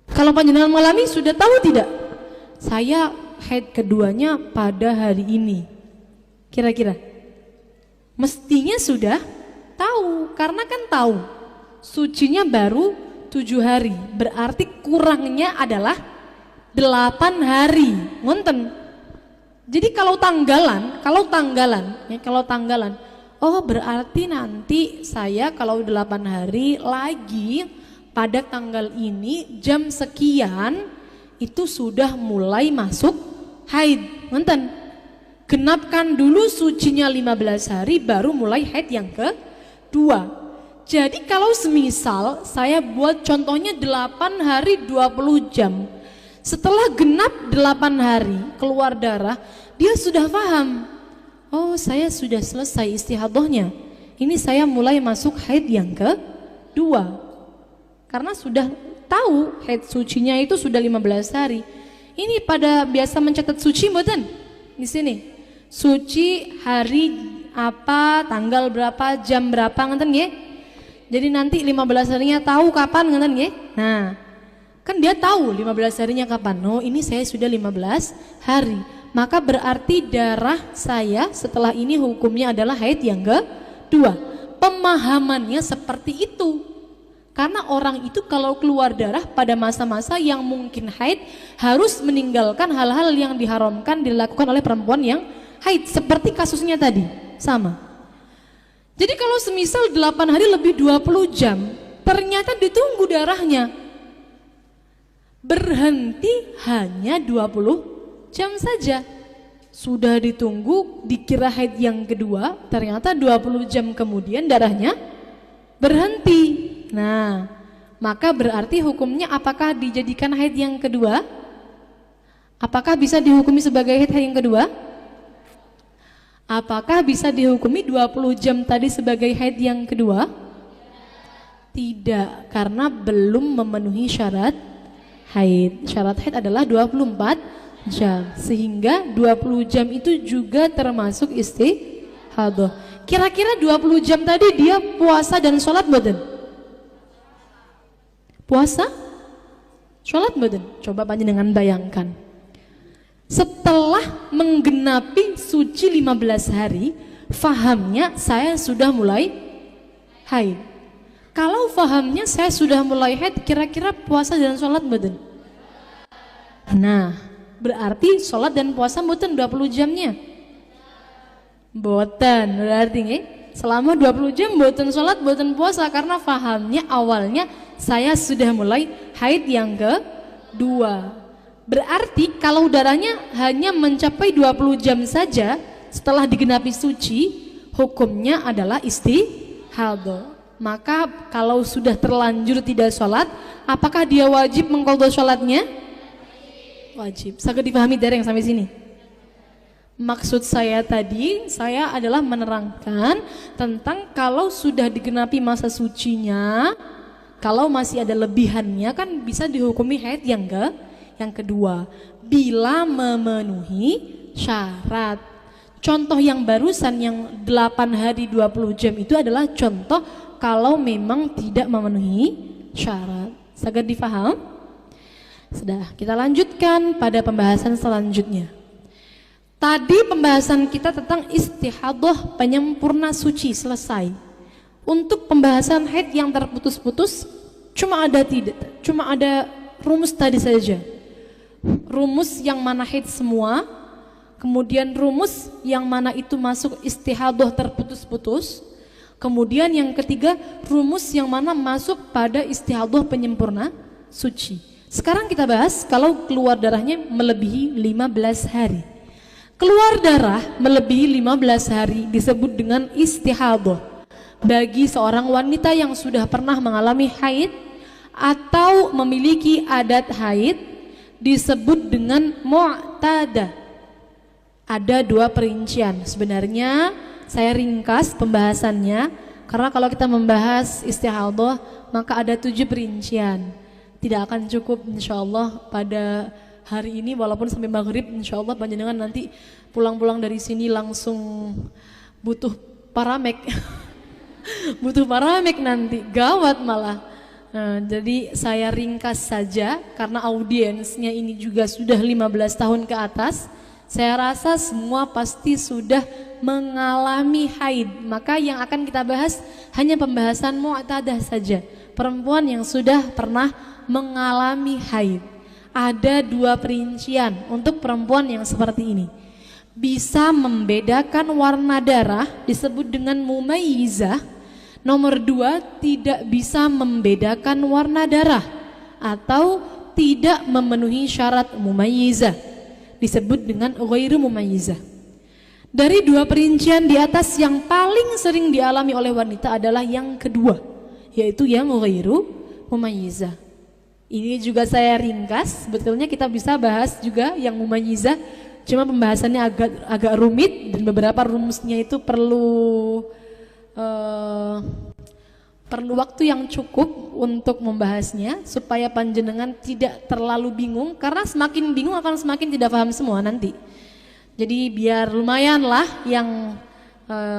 Kalau panjenengan mengalami sudah tahu tidak? Saya haid keduanya pada hari ini. Kira-kira. Mestinya sudah tahu, karena kan tahu. Sucinya baru 7 hari, berarti kurangnya adalah 8 hari. Ngonten. Jadi kalau tanggalan, oh berarti nanti saya kalau 8 hari lagi pada tanggal ini jam sekian itu sudah mulai masuk haid. Ngonten. Genapkan dulu sucinya 15 hari baru mulai haid yang kedua. Jadi kalau semisal saya buat contohnya 8 hari 20 jam. Setelah genap 8 hari keluar darah, dia sudah paham. Oh, saya sudah selesai istihadahnya. Ini saya mulai masuk haid yang kedua. Karena sudah tahu haid sucinya itu sudah 15 hari. Ini pada biasa mencatat suci mboten? Di sini. Suci hari apa, tanggal berapa, jam berapa ngeten nggih? Jadi nanti 15 harinya tahu kapan ngeten nggih? Nah, kan dia tahu 15 harinya kapan. Oh, ini saya sudah 15 hari. Maka berarti darah saya setelah ini hukumnya adalah haid yang kedua. Pemahamannya seperti itu. Karena orang itu kalau keluar darah pada masa-masa yang mungkin haid harus meninggalkan hal-hal yang diharamkan dilakukan oleh perempuan yang haid. Seperti kasusnya tadi, sama. Jadi kalau semisal 8 hari lebih 20 jam, ternyata ditunggu darahnya. Berhenti hanya 20 jam saja. Sudah ditunggu, dikira haid yang kedua, ternyata 20 jam kemudian darahnya berhenti. Nah, maka berarti hukumnya apakah dijadikan haid yang kedua? Apakah bisa dihukumi sebagai haid yang kedua? Apakah bisa dihukumi 20 jam tadi sebagai haid yang kedua? Tidak, karena belum memenuhi syarat haid. Syarat haid adalah 24 jam. Sehingga 20 jam itu juga termasuk istihadah. Kira-kira 20 jam tadi dia puasa dan sholat mboten? Puasa? Sholat mboten? Coba panjenengan bayangkan. Setelah menggenapi suci 15 hari, fahamnya saya sudah mulai haid. Kalau fahamnya saya sudah mulai haid, kira-kira puasa dan sholat mboten? Nah, berarti sholat dan puasa mboten 20 jamnya? Mboten, berarti nggih. Selama 20 jam mboten sholat, mboten puasa, karena fahamnya awalnya saya sudah mulai haid yang kedua. Berarti kalau darahnya hanya mencapai 20 jam saja setelah digenapi suci, hukumnya adalah istihadah. Maka kalau sudah terlanjur tidak sholat, apakah dia wajib mengqadha sholatnya? Wajib. Saged dipahami dari yang sampai sini? Maksud saya tadi, saya adalah menerangkan tentang kalau sudah digenapi masa sucinya, kalau masih ada lebihannya kan bisa dihukumi haid yang kedua bila memenuhi syarat. Contoh yang barusan yang 8 hari 20 jam itu adalah contoh kalau memang tidak memenuhi syarat. Saged difaham? Sudah, kita lanjutkan pada pembahasan selanjutnya. Tadi pembahasan kita tentang istihadah penyempurna suci selesai. Untuk pembahasan haid yang terputus-putus cuma ada rumus tadi saja. Rumus yang mana haid semua, kemudian rumus yang mana itu masuk istihadah terputus-putus, kemudian yang ketiga rumus yang mana masuk pada istihadah penyempurna suci. Sekarang kita bahas kalau keluar darahnya melebihi 15 hari. Keluar darah melebihi 15 hari disebut dengan istihadah. Bagi seorang wanita yang sudah pernah mengalami haid atau memiliki adat haid disebut dengan mu'tadah. Ada 2 perincian. Sebenarnya saya ringkas pembahasannya karena kalau kita membahas istihadah maka ada 7 perincian. Tidak akan cukup insyaallah pada hari ini, walaupun sampai maghrib insyaallah panjenengan nanti pulang-pulang dari sini langsung butuh paramek. Butuh paramek nanti, gawat malah. Nah, jadi saya ringkas saja karena audiensnya ini juga sudah 15 tahun ke atas. Saya rasa semua pasti sudah mengalami haid. Maka yang akan kita bahas hanya pembahasan mu'tadah saja. Perempuan yang sudah pernah mengalami haid. Ada 2 perincian untuk perempuan yang seperti ini. Bisa membedakan warna darah disebut dengan mumayyizah. Nomor 2, tidak bisa membedakan warna darah atau tidak memenuhi syarat mumayyizah, disebut dengan ghairu mumayyizah. Dari 2 perincian di atas yang paling sering dialami oleh wanita adalah yang kedua, yaitu yang ghairu mumayyizah. Ini juga saya ringkas, sebetulnya kita bisa bahas juga yang mumayyizah, cuma pembahasannya agak rumit dan beberapa rumusnya itu perlu waktu yang cukup untuk membahasnya supaya panjenengan tidak terlalu bingung, karena semakin bingung akan semakin tidak paham semua nanti. Jadi biar lumayan lah yang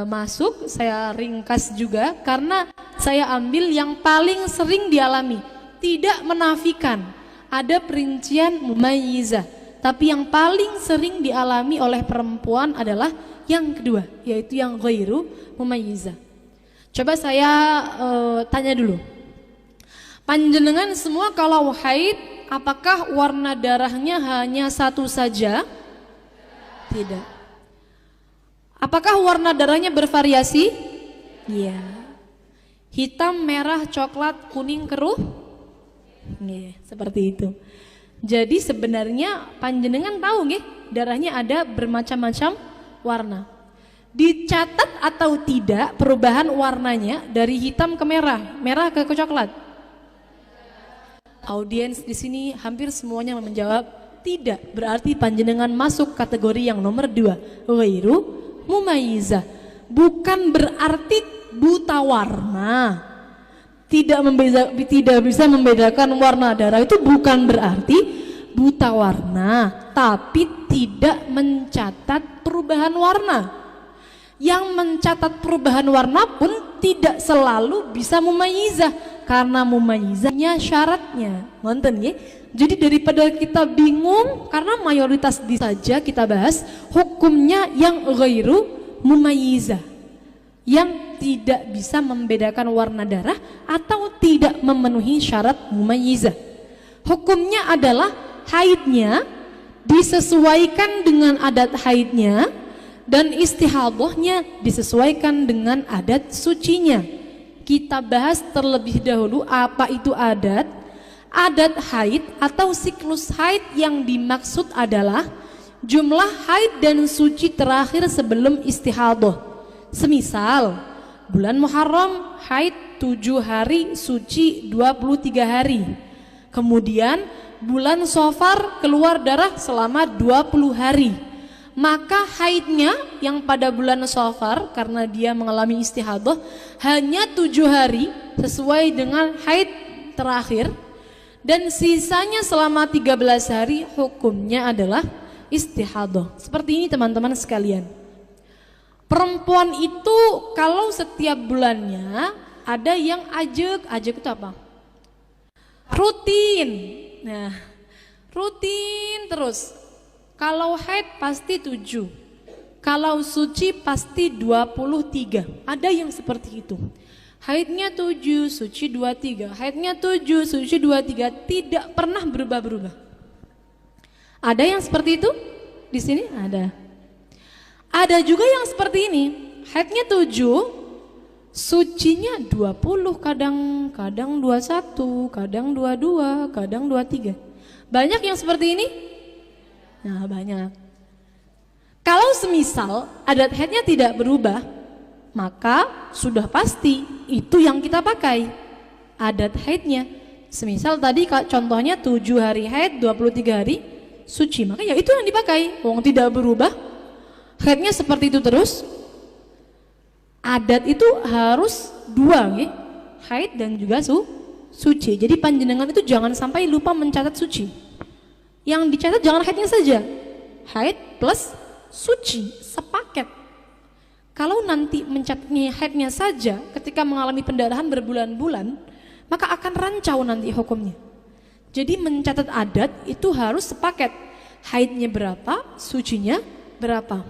masuk, saya ringkas juga karena saya ambil yang paling sering dialami. Tidak menafikan ada perincian mumayyizah, tapi yang paling sering dialami oleh perempuan adalah yang kedua, yaitu yang ghairu mumayyizah. Coba saya tanya dulu, panjenengan semua kalau haid apakah warna darahnya hanya satu saja? Tidak. Apakah warna darahnya bervariasi? Iya. Hitam, merah, coklat, kuning, keruh? Iya, seperti itu. Jadi sebenarnya panjenengan tahu nggih, darahnya ada bermacam-macam warna. Dicatat atau tidak perubahan warnanya dari hitam ke merah, merah ke coklat? Audiens di sini hampir semuanya menjawab tidak. Berarti panjenengan masuk kategori yang nomor 2, ghairu mumayyizah. Bukan berarti buta warna. Tidak bisa membedakan warna darah itu bukan berarti buta warna, tapi tidak mencatat perubahan warna. Yang mencatat perubahan warna pun tidak selalu bisa mumayyizah, karena mumayyizahnya syaratnya. Nonton ya. Jadi daripada kita bingung, karena mayoritas saja kita bahas hukumnya yang ghairu mumayyizah, yang tidak bisa membedakan warna darah atau tidak memenuhi syarat mumayyizah. Hukumnya adalah haidnya disesuaikan dengan adat haidnya dan istihadahnya disesuaikan dengan adat sucinya. Kita bahas terlebih dahulu apa itu adat. Adat haid atau siklus haid yang dimaksud adalah jumlah haid dan suci terakhir sebelum istihadah. Semisal bulan Muharram haid 7 hari, suci 23 hari. Kemudian bulan Shafar keluar darah selama 20 hari. Maka haidnya yang pada bulan Shafar karena dia mengalami istihadah hanya 7 hari sesuai dengan haid terakhir, dan sisanya selama 13 hari hukumnya adalah istihadah. Seperti ini teman-teman sekalian. Perempuan itu kalau setiap bulannya ada yang ajeg itu apa? Rutin. Nah, rutin terus. Kalau haid pasti 7. Kalau suci pasti 23. Ada yang seperti itu. Haidnya 7, suci 23. Haidnya 7, suci 23. Tidak pernah berubah-berubah. Ada yang seperti itu? Di sini ada. Ada juga yang seperti ini. Haidnya 7, sucinya 20, kadang 21, kadang 22, kadang 23. Banyak yang seperti ini? Nah, banyak. Kalau semisal adat haidnya tidak berubah, maka sudah pasti itu yang kita pakai adat haidnya. Semisal tadi contohnya 7 hari haid, 23 hari suci, maka ya itu yang dipakai. Wong tidak berubah, haidnya seperti itu terus. Adat itu harus 2 ya, haid dan juga suci. Jadi panjenengan itu jangan sampai lupa mencatat suci. Yang dicatat jangan haidnya saja, haid plus suci sepaket. Kalau nanti mencatatnya haidnya saja ketika mengalami pendarahan berbulan-bulan, maka akan rancau nanti hukumnya. Jadi mencatat adat itu harus sepaket, haidnya berapa, sucinya berapa.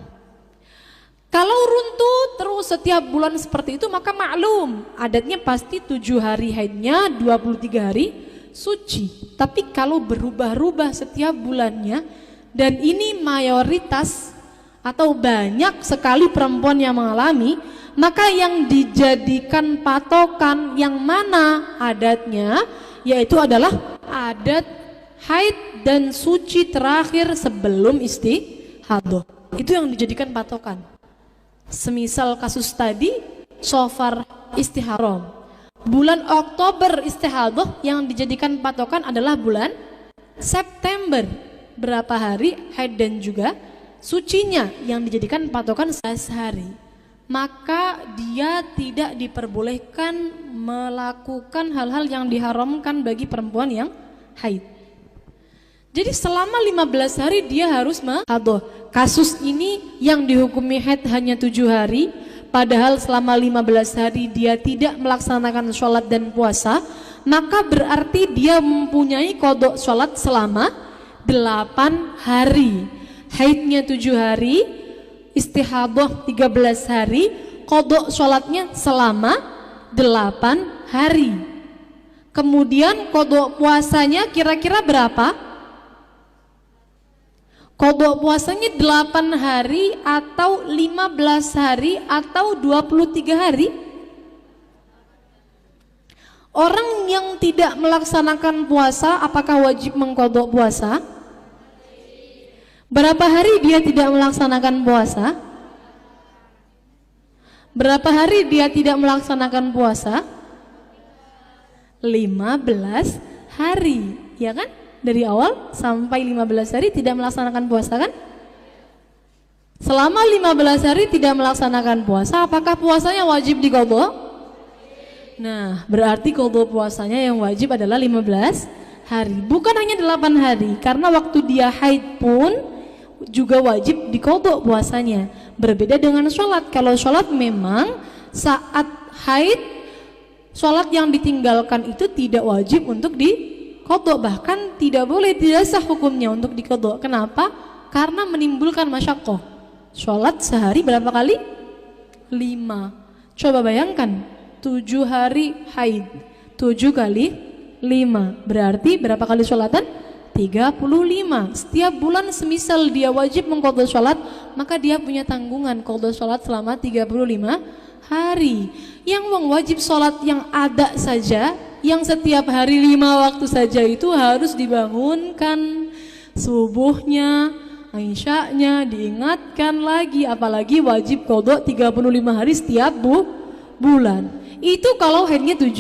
Kalau runtuh terus setiap bulan seperti itu, maka maklum adatnya pasti 7 hari haidnya, 23 hari suci. Tapi kalau berubah-ubah setiap bulannya, dan ini mayoritas atau banyak sekali perempuan yang mengalami, maka yang dijadikan patokan yang mana adatnya, yaitu adalah adat haid dan suci terakhir sebelum istihadah. Itu yang dijadikan patokan. Semisal kasus tadi, Safar istiharam, bulan Oktober istihadah, yang dijadikan patokan adalah bulan September. Berapa hari haid dan juga sucinya yang dijadikan patokan 11 hari. Maka dia tidak diperbolehkan melakukan hal-hal yang diharamkan bagi perempuan yang haid. Jadi selama 15 hari dia harus hadah. Kasus ini yang dihukumi haid hanya 7 hari, padahal selama 15 hari dia tidak melaksanakan sholat dan puasa, maka berarti dia mempunyai qadha sholat selama 8 hari. Haidnya 7 hari, istihadah 13 hari, qadha sholatnya selama 8 hari. Kemudian qadha puasanya kira-kira berapa? Qadha puasanya 8 hari atau 15 hari atau 23 hari? Orang yang tidak melaksanakan puasa apakah wajib mengqadha puasa? Berapa hari dia tidak melaksanakan puasa? Berapa hari dia tidak melaksanakan puasa? 15 hari, ya kan? Dari awal sampai 15 hari tidak melaksanakan puasa kan? Selama 15 hari tidak melaksanakan puasa, apakah puasanya wajib diqadha? Nah, berarti qadha puasanya yang wajib adalah 15 hari, bukan hanya 8 hari, karena waktu dia haid pun juga wajib diqadha puasanya. Berbeda dengan sholat. Kalau sholat memang saat haid, sholat yang ditinggalkan itu tidak wajib untuk diqadha, bahkan tidak boleh, tidak sah hukumnya untuk diqadha. Kenapa? Karena menimbulkan masyaqqah. Sholat sehari berapa kali? 5. Coba bayangkan, 7 hari haid, 7 kali 5, berarti berapa kali sholatan? 35. Setiap bulan semisal dia wajib mengqadha sholat, maka dia punya tanggungan qadha sholat selama 35 hari. Yang wajib sholat yang ada saja, yang setiap hari 5 waktu saja itu harus dibangunkan subuhnya, Aisyahnya diingatkan lagi, apalagi wajib qadha 35 hari setiap bulan. Itu kalau haidnya 7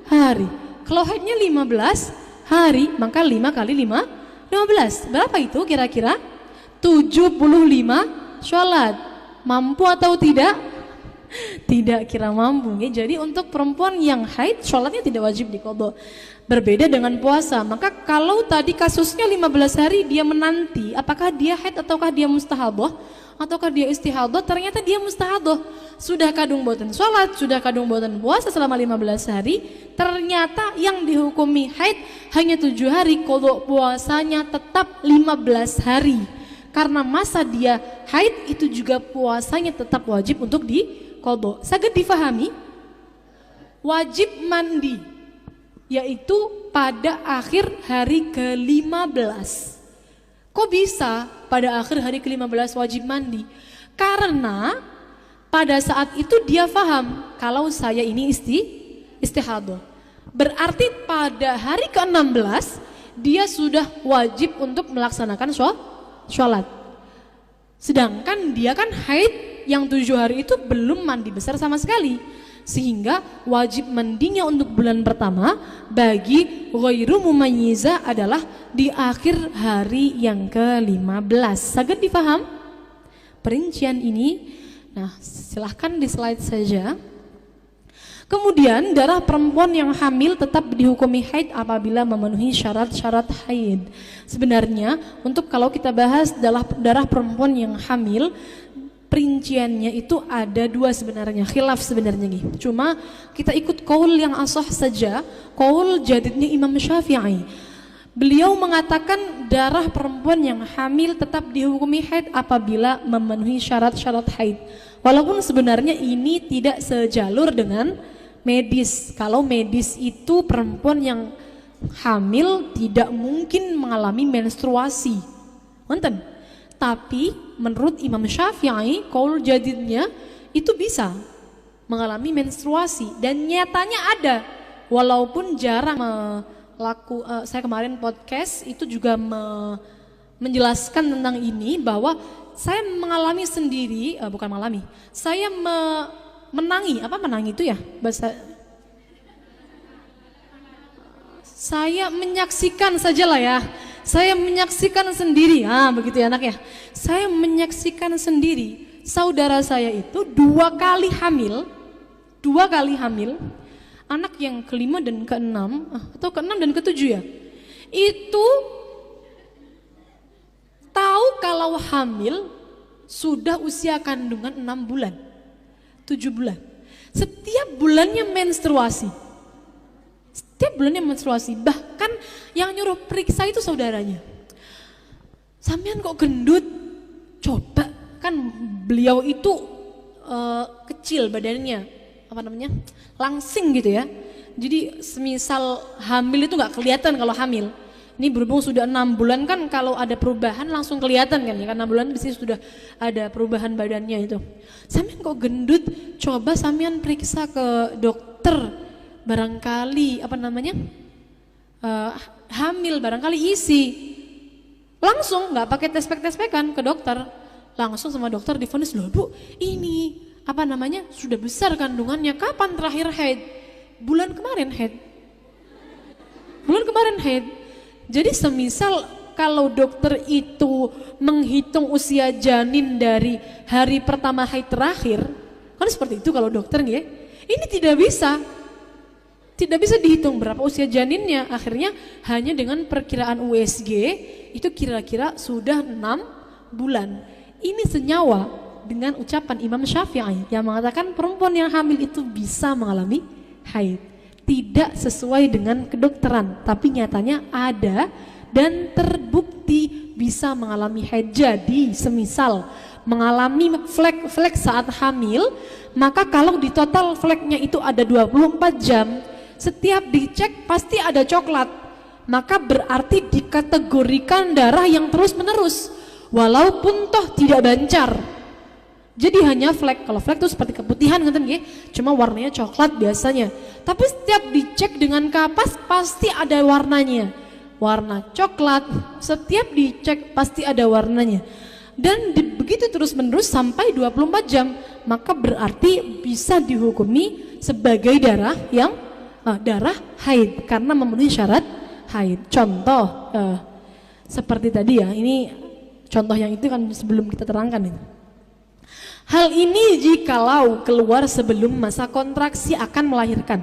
hari. Kalau haidnya 15 hari, maka 5 kali 5, 15. Berapa itu kira-kira? 75 sholat. Mampu atau tidak? Tidak kira mampu ya. Jadi untuk perempuan yang haid, sholatnya tidak wajib diqadha. Berbeda dengan puasa. Maka kalau tadi kasusnya 15 hari dia menanti, apakah dia haid ataukah dia mustahadah, ataukah dia istihadah, ternyata dia mustahadah. Sudah kadung boten sholat, sudah kadung boten puasa selama 15 hari, ternyata yang dihukumi haid hanya 7 hari, qadha puasanya tetap 15 hari. karena masa dia haid itu juga puasanya tetap wajib untuk diqadha. Saged difahami? Wajib mandi, yaitu pada akhir hari ke-15. Kok bisa pada akhir hari ke-15 wajib mandi? Karena pada saat itu dia faham kalau saya ini istihadah. Berarti pada hari ke-16 dia sudah wajib untuk melaksanakan sholat. Sedangkan dia kan haid yang 7 hari itu belum mandi besar sama sekali. Sehingga wajib mandinya untuk bulan pertama bagi ghairu mumayyiza adalah di akhir hari yang ke-15. Saged difaham perincian ini? Nah, silahkan di slide saja. Kemudian darah perempuan yang hamil tetap dihukumi haid apabila memenuhi syarat-syarat haid. Sebenarnya untuk kalau kita bahas darah perempuan yang hamil, perinciannya itu ada 2 sebenarnya, khilaf sebenarnya nih. Cuma kita ikut qaul yang ashah saja, qaul jadidnya Imam Syafi'i. Beliau mengatakan darah perempuan yang hamil tetap dihukumi haid apabila memenuhi syarat-syarat haid. Walaupun sebenarnya ini tidak sejalur dengan medis. Kalau medis itu perempuan yang hamil tidak mungkin mengalami menstruasi. Wonten. Tapi menurut Imam Syafi'i, qaul jadidnya itu bisa mengalami menstruasi dan nyatanya ada. Walaupun jarang saya kemarin podcast itu juga menjelaskan tentang ini bahwa saya mengalami sendiri, bukan mengalami. Saya menangi itu ya bahasa. Saya menyaksikan sajalah ya. Saya menyaksikan sendiri, begitu ya anak ya. Saya menyaksikan sendiri saudara saya itu 2 kali hamil, anak yang ke-5 dan ke-6 atau ke-6 dan ke-7 ya. Itu tahu kalau hamil sudah usia kandungan 6 bulan, 7 bulan. Setiap bulannya menstruasi. Bahkan yang nyuruh periksa itu saudaranya. Sampean kok gendut? Coba, kan beliau itu kecil badannya, langsing gitu ya. Jadi semisal hamil itu gak kelihatan kalau hamil. Ini berhubung sudah 6 bulan kan kalau ada perubahan langsung kelihatan kan ya. Karena 6 bulan biasanya sudah ada perubahan badannya itu. Sampean kok gendut? Coba sampean periksa ke dokter. Barangkali hamil, barangkali isi. Langsung nggak pakai tes-spekan ke dokter, langsung sama dokter divonis, loh Bu, ini sudah besar kandungannya. Kapan terakhir haid? Bulan kemarin haid. Jadi semisal kalau dokter itu menghitung usia janin dari hari pertama haid terakhir, kan seperti itu kalau dokter nggih. Ini tidak bisa dihitung berapa usia janinnya. Akhirnya hanya dengan perkiraan USG itu kira-kira sudah 6 bulan. Ini senyawa dengan ucapan Imam Syafi'i yang mengatakan perempuan yang hamil itu bisa mengalami haid. Tidak sesuai dengan kedokteran, tapi nyatanya ada dan terbukti bisa mengalami haid. Jadi semisal mengalami flek saat hamil, maka kalau di total fleknya itu ada 24 jam, setiap dicek pasti ada coklat, maka berarti dikategorikan darah yang terus menerus walaupun toh tidak bancar. Jadi hanya flek, kalau flek itu seperti keputihan kan, cuma warnanya coklat biasanya. Tapi setiap dicek dengan kapas pasti ada warnanya, warna coklat. Setiap dicek pasti ada warnanya. Dan begitu terus menerus sampai 24 jam, maka berarti bisa dihukumi sebagai darah yang darah haid karena memenuhi syarat haid. Contoh seperti tadi ya, ini contoh yang itu kan sebelum kita terangkan ini. Hal ini jikalau keluar sebelum masa kontraksi akan melahirkan.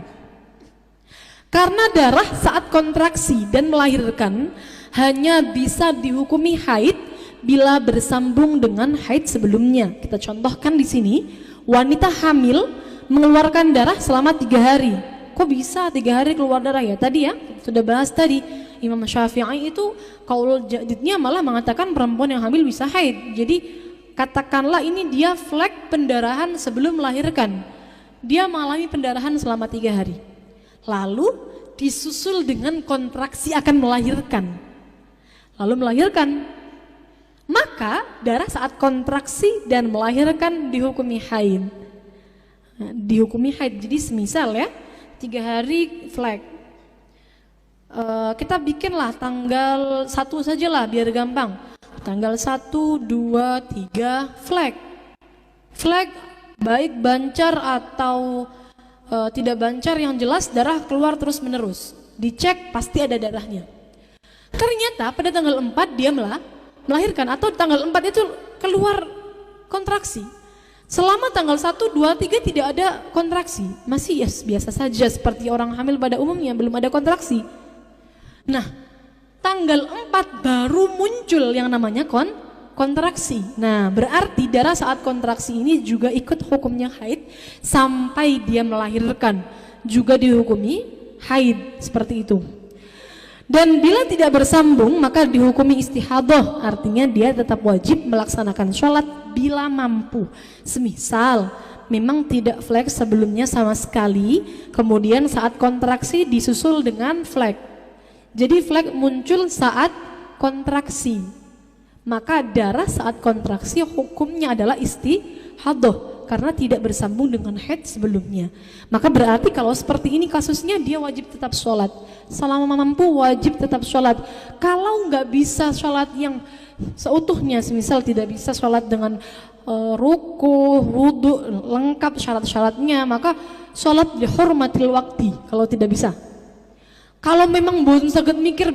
Karena darah saat kontraksi dan melahirkan hanya bisa dihukumi haid bila bersambung dengan haid sebelumnya. Kita contohkan di sini, wanita hamil mengeluarkan darah selama 3 hari. Kok bisa 3 hari keluar darah ya? Tadi ya, sudah bahas tadi. Imam Syafi'i itu kaul jadidnya malah mengatakan perempuan yang hamil bisa haid. Jadi katakanlah ini dia flek pendarahan sebelum melahirkan, dia mengalami pendarahan selama 3 hari, lalu disusul dengan kontraksi akan melahirkan, lalu melahirkan, maka darah saat kontraksi dan melahirkan dihukumi haid. Dihukumi haid. Jadi semisal ya 3 hari flek, kita bikinlah tanggal 1 saja lah biar gampang. Tanggal 1, 2, 3 flek. Flek baik bancar atau tidak bancar, yang jelas darah keluar terus menerus. Dicek pasti ada darahnya. Ternyata pada tanggal 4 dia melahirkan, atau tanggal 4 itu keluar kontraksi. Selama tanggal 1, 2, 3 tidak ada kontraksi, masih biasa saja seperti orang hamil pada umumnya, belum ada kontraksi. Nah, tanggal 4 baru muncul yang namanya kontraksi. Nah, berarti darah saat kontraksi ini juga ikut hukumnya haid sampai dia melahirkan, juga dihukumi haid seperti itu. Dan bila tidak bersambung maka dihukumi istihadah, artinya dia tetap wajib melaksanakan sholat bila mampu. Semisal memang tidak flek sebelumnya sama sekali, kemudian saat kontraksi disusul dengan flek. Jadi flek muncul saat kontraksi, maka darah saat kontraksi hukumnya adalah istihadah karena tidak bersambung dengan haid sebelumnya. Maka berarti kalau seperti ini kasusnya dia wajib tetap sholat, selama mampu wajib tetap sholat. Kalau nggak bisa sholat yang seutuhnya, semisal tidak bisa sholat dengan ruku, wudu lengkap syarat-syaratnya, maka sholat dihormatil waktu kalau tidak bisa. Kalau memang belum saged mikir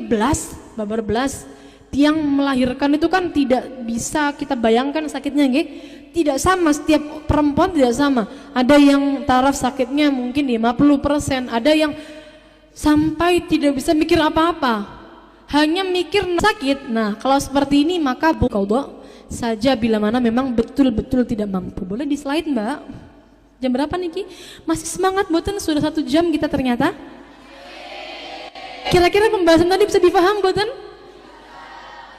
babar belas, tiang melahirkan itu kan tidak bisa kita bayangkan sakitnya, nggih. Tidak sama, setiap perempuan tidak sama. Ada yang taraf sakitnya mungkin 50%, ada yang sampai tidak bisa mikir apa-apa, hanya mikir sakit. Nah, kalau seperti ini maka qadha saja bila mana memang betul-betul tidak mampu. Boleh di slide, Mbak? Jam berapa niki? Masih semangat boten? Sudah 1 jam kita ternyata. Kira-kira pembahasan tadi bisa dipaham boten?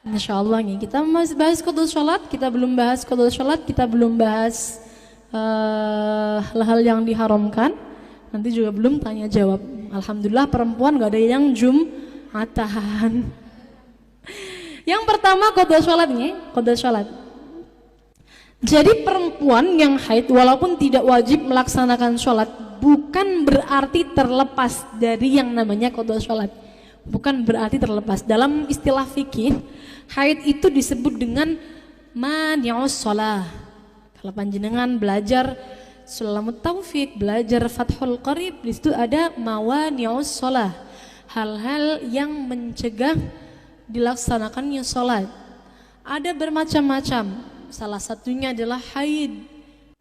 Insya Allah nih, kita masih bahas qadha sholat, kita belum bahas qadha sholat, kita belum bahas hal-hal yang diharamkan, nanti juga belum tanya jawab. Alhamdulillah perempuan gak ada yang jum'atan. Yang pertama qadha sholat nih, qadha sholat. Jadi perempuan yang haid walaupun tidak wajib melaksanakan sholat, bukan berarti terlepas dari yang namanya qadha sholat. Bukan berarti terlepas. Dalam istilah fikih, haid itu disebut dengan mani'us shalah. Kalau panjenengan belajar Sulamut Taufik, belajar Fathul Qarib, di situ ada mawani'us shalah, hal-hal yang mencegah dilaksanakannya sholat. Ada bermacam-macam. Salah satunya adalah haid,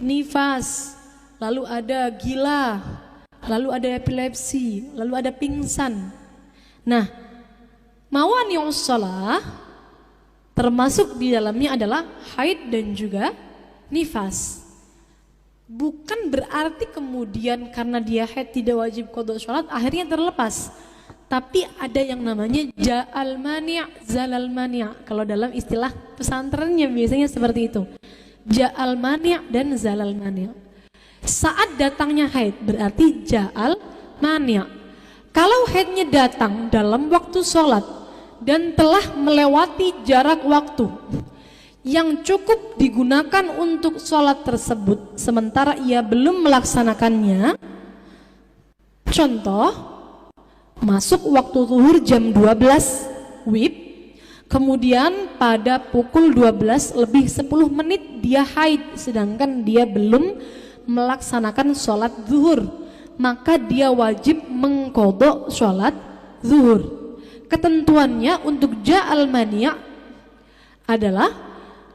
nifas, lalu ada gila, lalu ada epilepsi, lalu ada pingsan. Nah, mawani'us shalah termasuk di dalamnya adalah haid dan juga nifas. Bukan berarti kemudian karena dia haid tidak wajib qadha sholat akhirnya terlepas. Tapi ada yang namanya ja'al mani', zalal mani'. Kalau dalam istilah pesantrennya biasanya seperti itu. Ja'al mani' dan zalal mani'. Saat datangnya haid berarti ja'al mani'. Kalau haidnya datang dalam waktu sholat dan telah melewati jarak waktu yang cukup digunakan untuk sholat tersebut, sementara ia belum melaksanakannya, contoh, masuk waktu zuhur jam 12 WIB, kemudian pada pukul 12 lebih 10 menit dia haid, sedangkan dia belum melaksanakan sholat zuhur, maka dia wajib mengqadha sholat zuhur. Ketentuannya untuk ja'al mani' adalah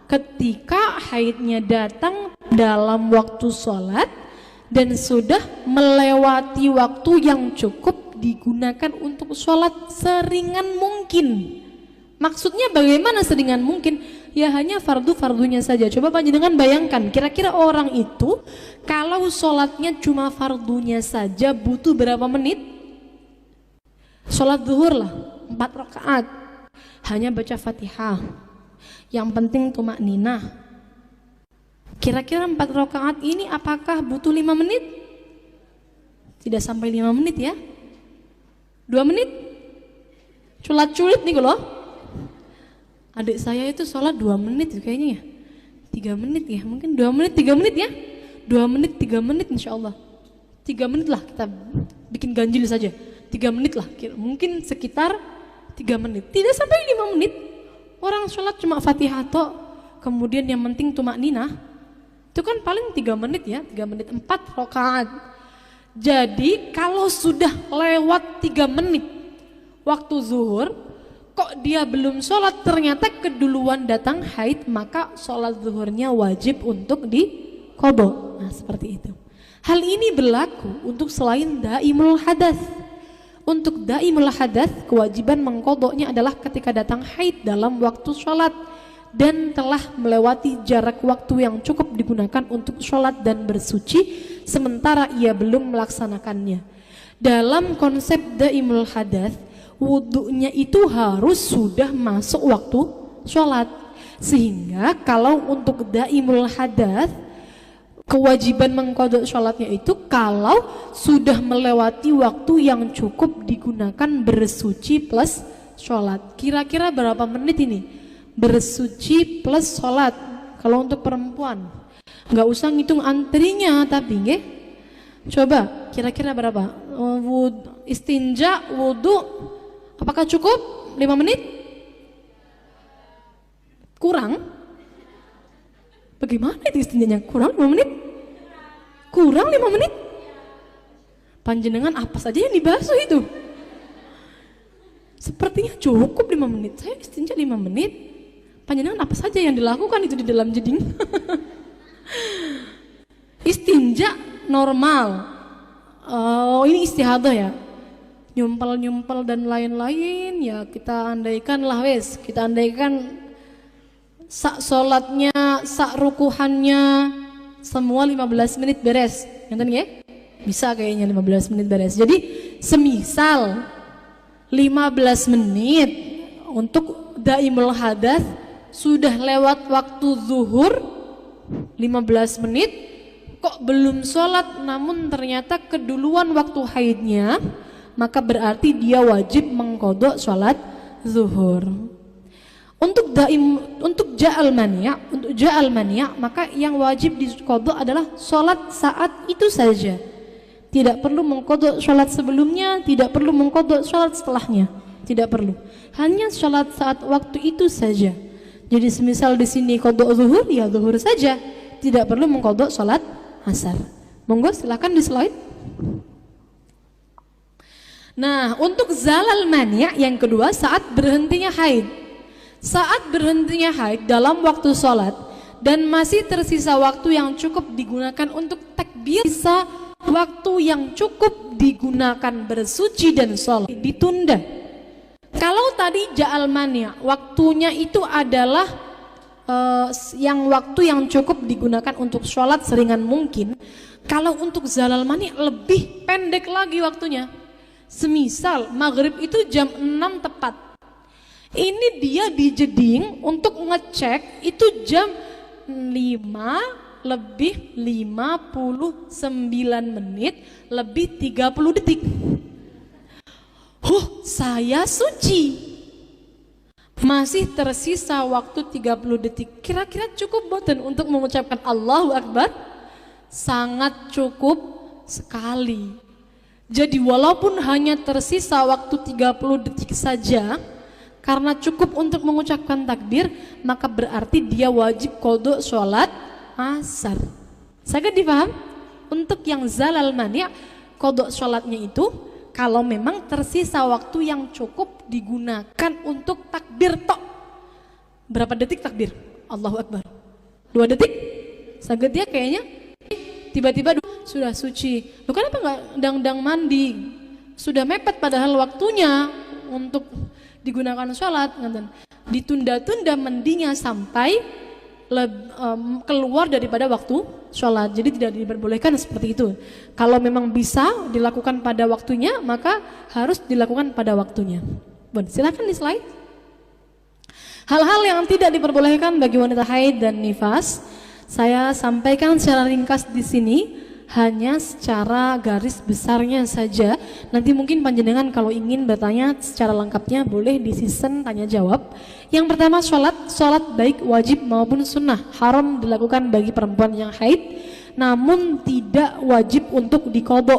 ketika haidnya datang dalam waktu sholat dan sudah melewati waktu yang cukup digunakan untuk sholat seringan mungkin. Maksudnya bagaimana seringan mungkin? Ya hanya fardu-fardunya saja. Coba panjenengan bayangkan, kira-kira orang itu kalau sholatnya cuma fardunya saja butuh berapa menit? Sholat zuhur lah, 4 rakaat, hanya baca Fatihah, yang penting tumakninah. Kira-kira 4 rakaat ini apakah butuh 5 menit? Tidak sampai 5 menit ya, 2 menit. Culat-culit nih loh. Adik saya itu sholat 2 menit kayaknya ya, 3 menit ya, mungkin 2 menit, 3 menit ya, 2 menit, 3 menit insya Allah. 3 menit lah, kita bikin ganjil saja, 3 menit lah, mungkin sekitar 3 menit, tidak sampai 5 menit. Orang sholat cuma Fatihah toh, kemudian yang penting tumakninah, itu kan paling 3 menit ya, 3 menit 4 rakaat. Jadi kalau sudah lewat 3 menit waktu zuhur, kok dia belum sholat, ternyata keduluan datang haid, maka sholat zuhurnya wajib untuk diqadha. Nah seperti itu. Hal ini berlaku untuk selain daimul hadas. Untuk daimul hadas, kewajiban mengqadhanya adalah ketika datang haid dalam waktu sholat dan telah melewati jarak waktu yang cukup digunakan untuk sholat dan bersuci, sementara ia belum melaksanakannya. Dalam konsep daimul hadas, wudunya itu harus sudah masuk waktu sholat, sehingga kalau untuk daimul hadas, kewajiban mengqadha sholatnya itu kalau sudah melewati waktu yang cukup digunakan bersuci plus sholat. Kira-kira berapa menit ini? Bersuci plus sholat. Kalau untuk perempuan, nggak usah ngitung antrinya, tapi nggih, coba kira-kira berapa? Istinja, wudu, apakah cukup 5 menit? Kurang? Bagaimana itu istinjanya? Kurang 5 menit? Kurang 5 menit? Panjenengan apa saja yang dibasuh itu? Sepertinya cukup 5 menit. Saya istinja 5 menit. Panjenengan apa saja yang dilakukan itu di dalam jeding? Istinja normal. Oh, ini istihadah ya. Nyumpel-nyumpel dan lain-lain ya, kita andaikan lah wes, kita andaikan sak sholatnya, sak rukuhannya semua 15 menit beres, ngerti ya? Bisa kayaknya 15 menit beres. Jadi semisal 15 menit untuk daimul hadas, sudah lewat waktu zuhur 15 menit kok belum sholat, namun ternyata keduluan waktu haidnya, maka berarti dia wajib mengqadha sholat zuhur. Untuk ja'al mani', maka yang wajib diqadha adalah sholat saat itu saja. Tidak perlu mengqadha sholat sebelumnya, tidak perlu mengqadha sholat setelahnya, tidak perlu. Hanya sholat saat waktu itu saja. Jadi semisal di sini qadha zuhur, ya zuhur saja, tidak perlu mengqadha sholat asar. Monggo silakan di slide. Nah, untuk zalal mani' yang kedua, saat berhentinya haid. Saat berhentinya haid dalam waktu sholat dan masih tersisa waktu yang cukup digunakan untuk takbir, sisa waktu yang cukup digunakan bersuci dan sholat, ditunda. Kalau tadi ja'al mani', waktunya itu adalah yang waktu yang cukup digunakan untuk sholat seringan mungkin. Kalau untuk zalal mani' lebih pendek lagi waktunya. Semisal maghrib itu jam 6 tepat, ini dia dijeding untuk ngecek itu jam 5 lebih 59 menit lebih 30 detik. Saya suci, masih tersisa waktu 30 detik. Kira-kira cukup boten untuk mengucapkan Allahu Akbar? Sangat cukup sekali. Jadi walaupun hanya tersisa waktu 30 detik saja, karena cukup untuk mengucapkan takbir, maka berarti dia wajib qadha sholat asar. Sangat dipaham? Untuk yang zalal mani', qadha sholatnya itu kalau memang tersisa waktu yang cukup digunakan untuk takbir tok. Berapa detik takbir? Allahu Akbar. 2 detik? Sangat dia kayaknya tiba-tiba sudah suci. Loh, kenapa nggak dang-dang mandi? Sudah mepet padahal waktunya untuk digunakan sholat, ditunda-tunda mandinya sampai keluar daripada waktu sholat. Jadi tidak diperbolehkan seperti itu. Kalau memang bisa dilakukan pada waktunya, maka harus dilakukan pada waktunya. Silakan di slide. Hal-hal yang tidak diperbolehkan bagi wanita haid dan nifas, saya sampaikan secara ringkas di sini, hanya secara garis besarnya saja. Nanti mungkin panjenengan kalau ingin bertanya secara lengkapnya boleh di season tanya jawab. Yang pertama, sholat baik wajib maupun sunnah haram dilakukan bagi perempuan yang haid, namun tidak wajib untuk diqadha.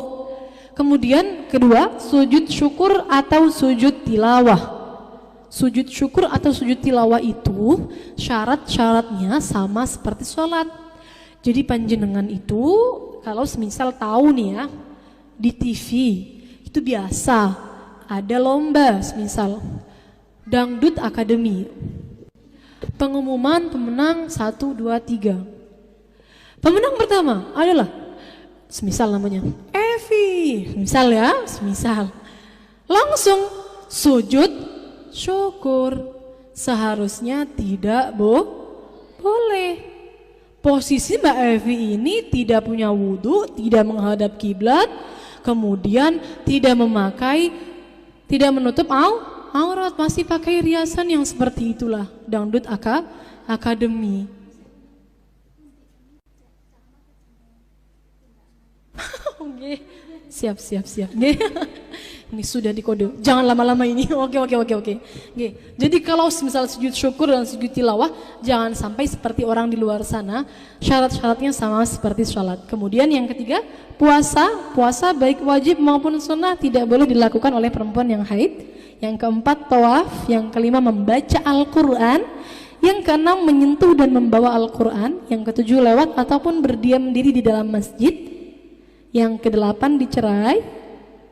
Kemudian kedua, sujud syukur atau sujud tilawah. Sujud syukur atau sujud tilawah itu syarat-syaratnya sama seperti sholat. Jadi panjenengan itu kalau semisal tahu nih ya, di TV itu biasa ada lomba, semisal Dangdut Academy, pengumuman pemenang 1, 2, 3. Pemenang pertama adalah semisal namanya Evi, misal ya, semisal langsung sujud syukur. Seharusnya tidak boleh. Posisi Mbak Evi ini tidak punya wudhu, tidak menghadap kiblat, kemudian tidak menutup aurat, masih pakai riasan yang seperti itulah. Dangdut Academy. Oke, siap. Ini sudah dikode. Jangan lama-lama ini. Oke. Jadi kalau misal sujud syukur dan sujud tilawah, jangan sampai seperti orang di luar sana. Syarat-syaratnya sama seperti sholat. Kemudian yang ketiga, puasa baik wajib maupun sunnah tidak boleh dilakukan oleh perempuan yang haid. Yang keempat, tawaf. Yang kelima, membaca Al-Quran. Yang keenam, menyentuh dan membawa Al-Quran. Yang ketujuh, lewat ataupun berdiam diri di dalam masjid. Yang kedelapan, dicerai.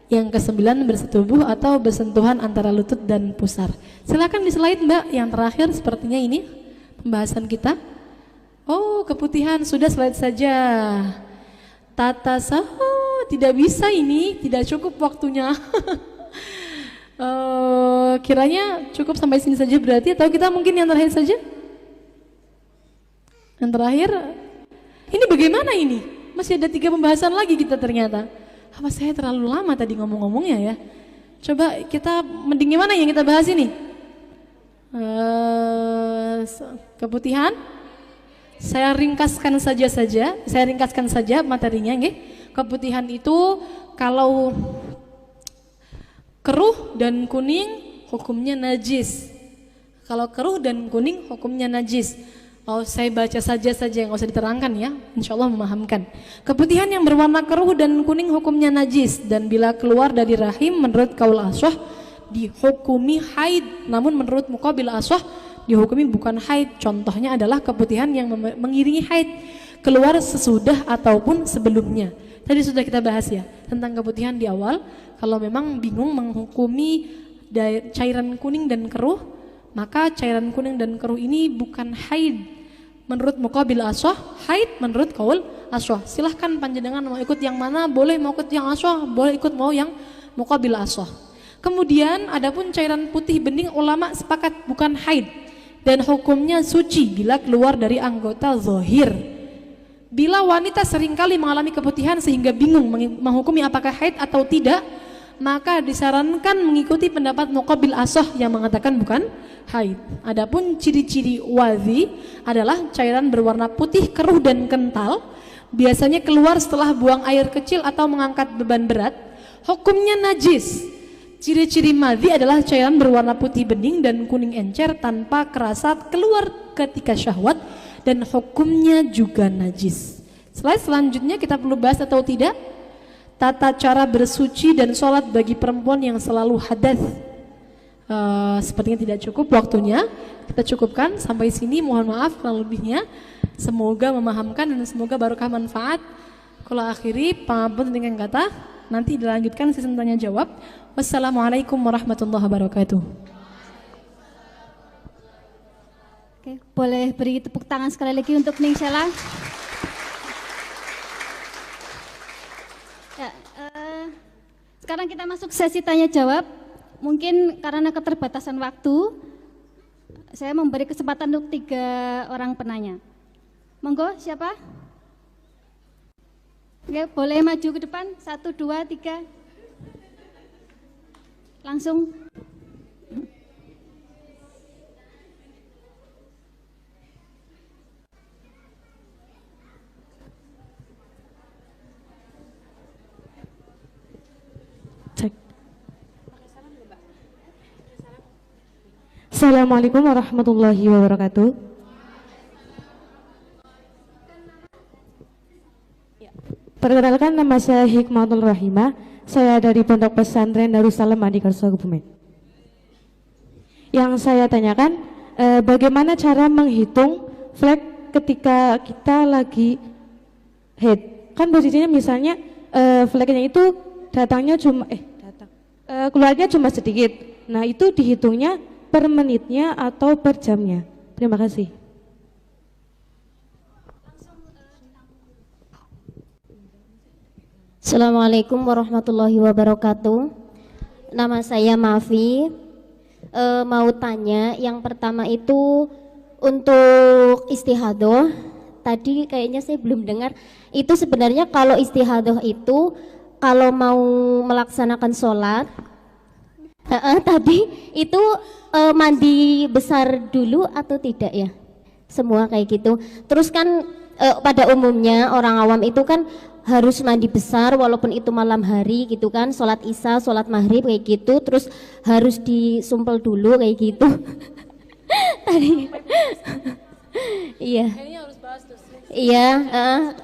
Yang kesembilan, bersetubuh atau bersentuhan antara lutut dan pusar. Silakan di slide Mbak. Yang terakhir sepertinya ini pembahasan kita. Oh, keputihan, sudah slide saja. Tata sahu, tidak bisa ini, tidak cukup waktunya. Kiranya cukup sampai sini saja berarti, atau kita mungkin yang terakhir saja? Yang terakhir, ini bagaimana ini? Masih ada 3 pembahasan lagi kita ternyata. Apa saya terlalu lama tadi ngomong-ngomongnya ya? Coba kita mending gimana yang kita bahas ini? Keputihan? Saya ringkaskan saja materinya, nggih. Keputihan itu kalau keruh dan kuning hukumnya najis. Kalau keruh dan kuning hukumnya najis. Oh, saya baca saja nggak usah diterangkan ya, insya Allah memahamkan. Keputihan yang berwarna keruh dan kuning hukumnya najis, dan bila keluar dari rahim menurut kaul ashwah dihukumi haid, namun menurut muqabil ashwah dihukumi bukan haid. Contohnya adalah keputihan yang mengiringi haid, keluar sesudah ataupun sebelumnya. Tadi sudah kita bahas ya tentang keputihan di awal. Kalau memang bingung menghukumi cairan kuning dan keruh, maka cairan kuning dan keruh ini bukan haid menurut muqabil ashwah, haid menurut qaul ashwah. Silahkan panjenengan mau ikut yang mana, boleh mau ikut yang ashwah, boleh ikut mau yang muqabil ashwah. Kemudian adapun cairan putih bening, ulama sepakat bukan haid dan hukumnya suci bila keluar dari anggota zahir. Bila wanita seringkali mengalami keputihan sehingga bingung menghukumi apakah haid atau tidak, maka disarankan mengikuti pendapat muqabil ashwah yang mengatakan bukan haid. Adapun ciri-ciri wadhi adalah cairan berwarna putih, keruh dan kental, biasanya keluar setelah buang air kecil atau mengangkat beban berat, hukumnya najis. Ciri-ciri madhi adalah cairan berwarna putih bening dan kuning encer tanpa kerasa, keluar ketika syahwat, dan hukumnya juga najis. Slide selanjutnya kita perlu bahas atau tidak? Tata cara bersuci dan sholat bagi perempuan yang selalu hadas. Sepertinya tidak cukup waktunya, kita cukupkan sampai sini. Mohon maaf kurang lebihnya. Semoga memahamkan dan semoga barokah manfaat. Kalau akhiri pangapun dengan kata, nanti dilanjutkan sesi tanya jawab. Wassalamualaikum warahmatullahi wabarakatuh.
Oke, boleh beri tepuk tangan sekali lagi untuk Ning Sheila. Ya, sekarang kita masuk sesi tanya jawab. Mungkin karena keterbatasan waktu, saya memberi kesempatan untuk 3 orang penanya. Monggo, siapa? Oke, boleh maju ke depan. 1, 2, 3. Langsung.
Assalamualaikum warahmatullahi wabarakatuh. Perkenalkan, nama saya Hikmatul Rahimah. Saya dari Pondok Pesantren Darussalam Adikarsa Kebumen. Yang saya tanyakan, bagaimana cara menghitung flek ketika kita lagi haid? Kan posisinya misalnya fleknya itu keluarnya cuma sedikit. Nah, itu dihitungnya per menitnya atau per jamnya? Terima kasih.
Assalamualaikum warahmatullahi wabarakatuh. Nama saya Mafi. Mau tanya, yang pertama itu untuk istihadoh. Tadi kayaknya saya belum dengar. Itu sebenarnya kalau istihadoh itu kalau mau melaksanakan sholat, tadi itu mandi besar dulu atau tidak ya? Semua kayak gitu. Terus kan pada umumnya orang awam itu kan harus mandi besar walaupun itu malam hari gitu kan, sholat isya, sholat maghrib kayak gitu, terus harus disumpel dulu kayak gitu. Tadi iya. Iya,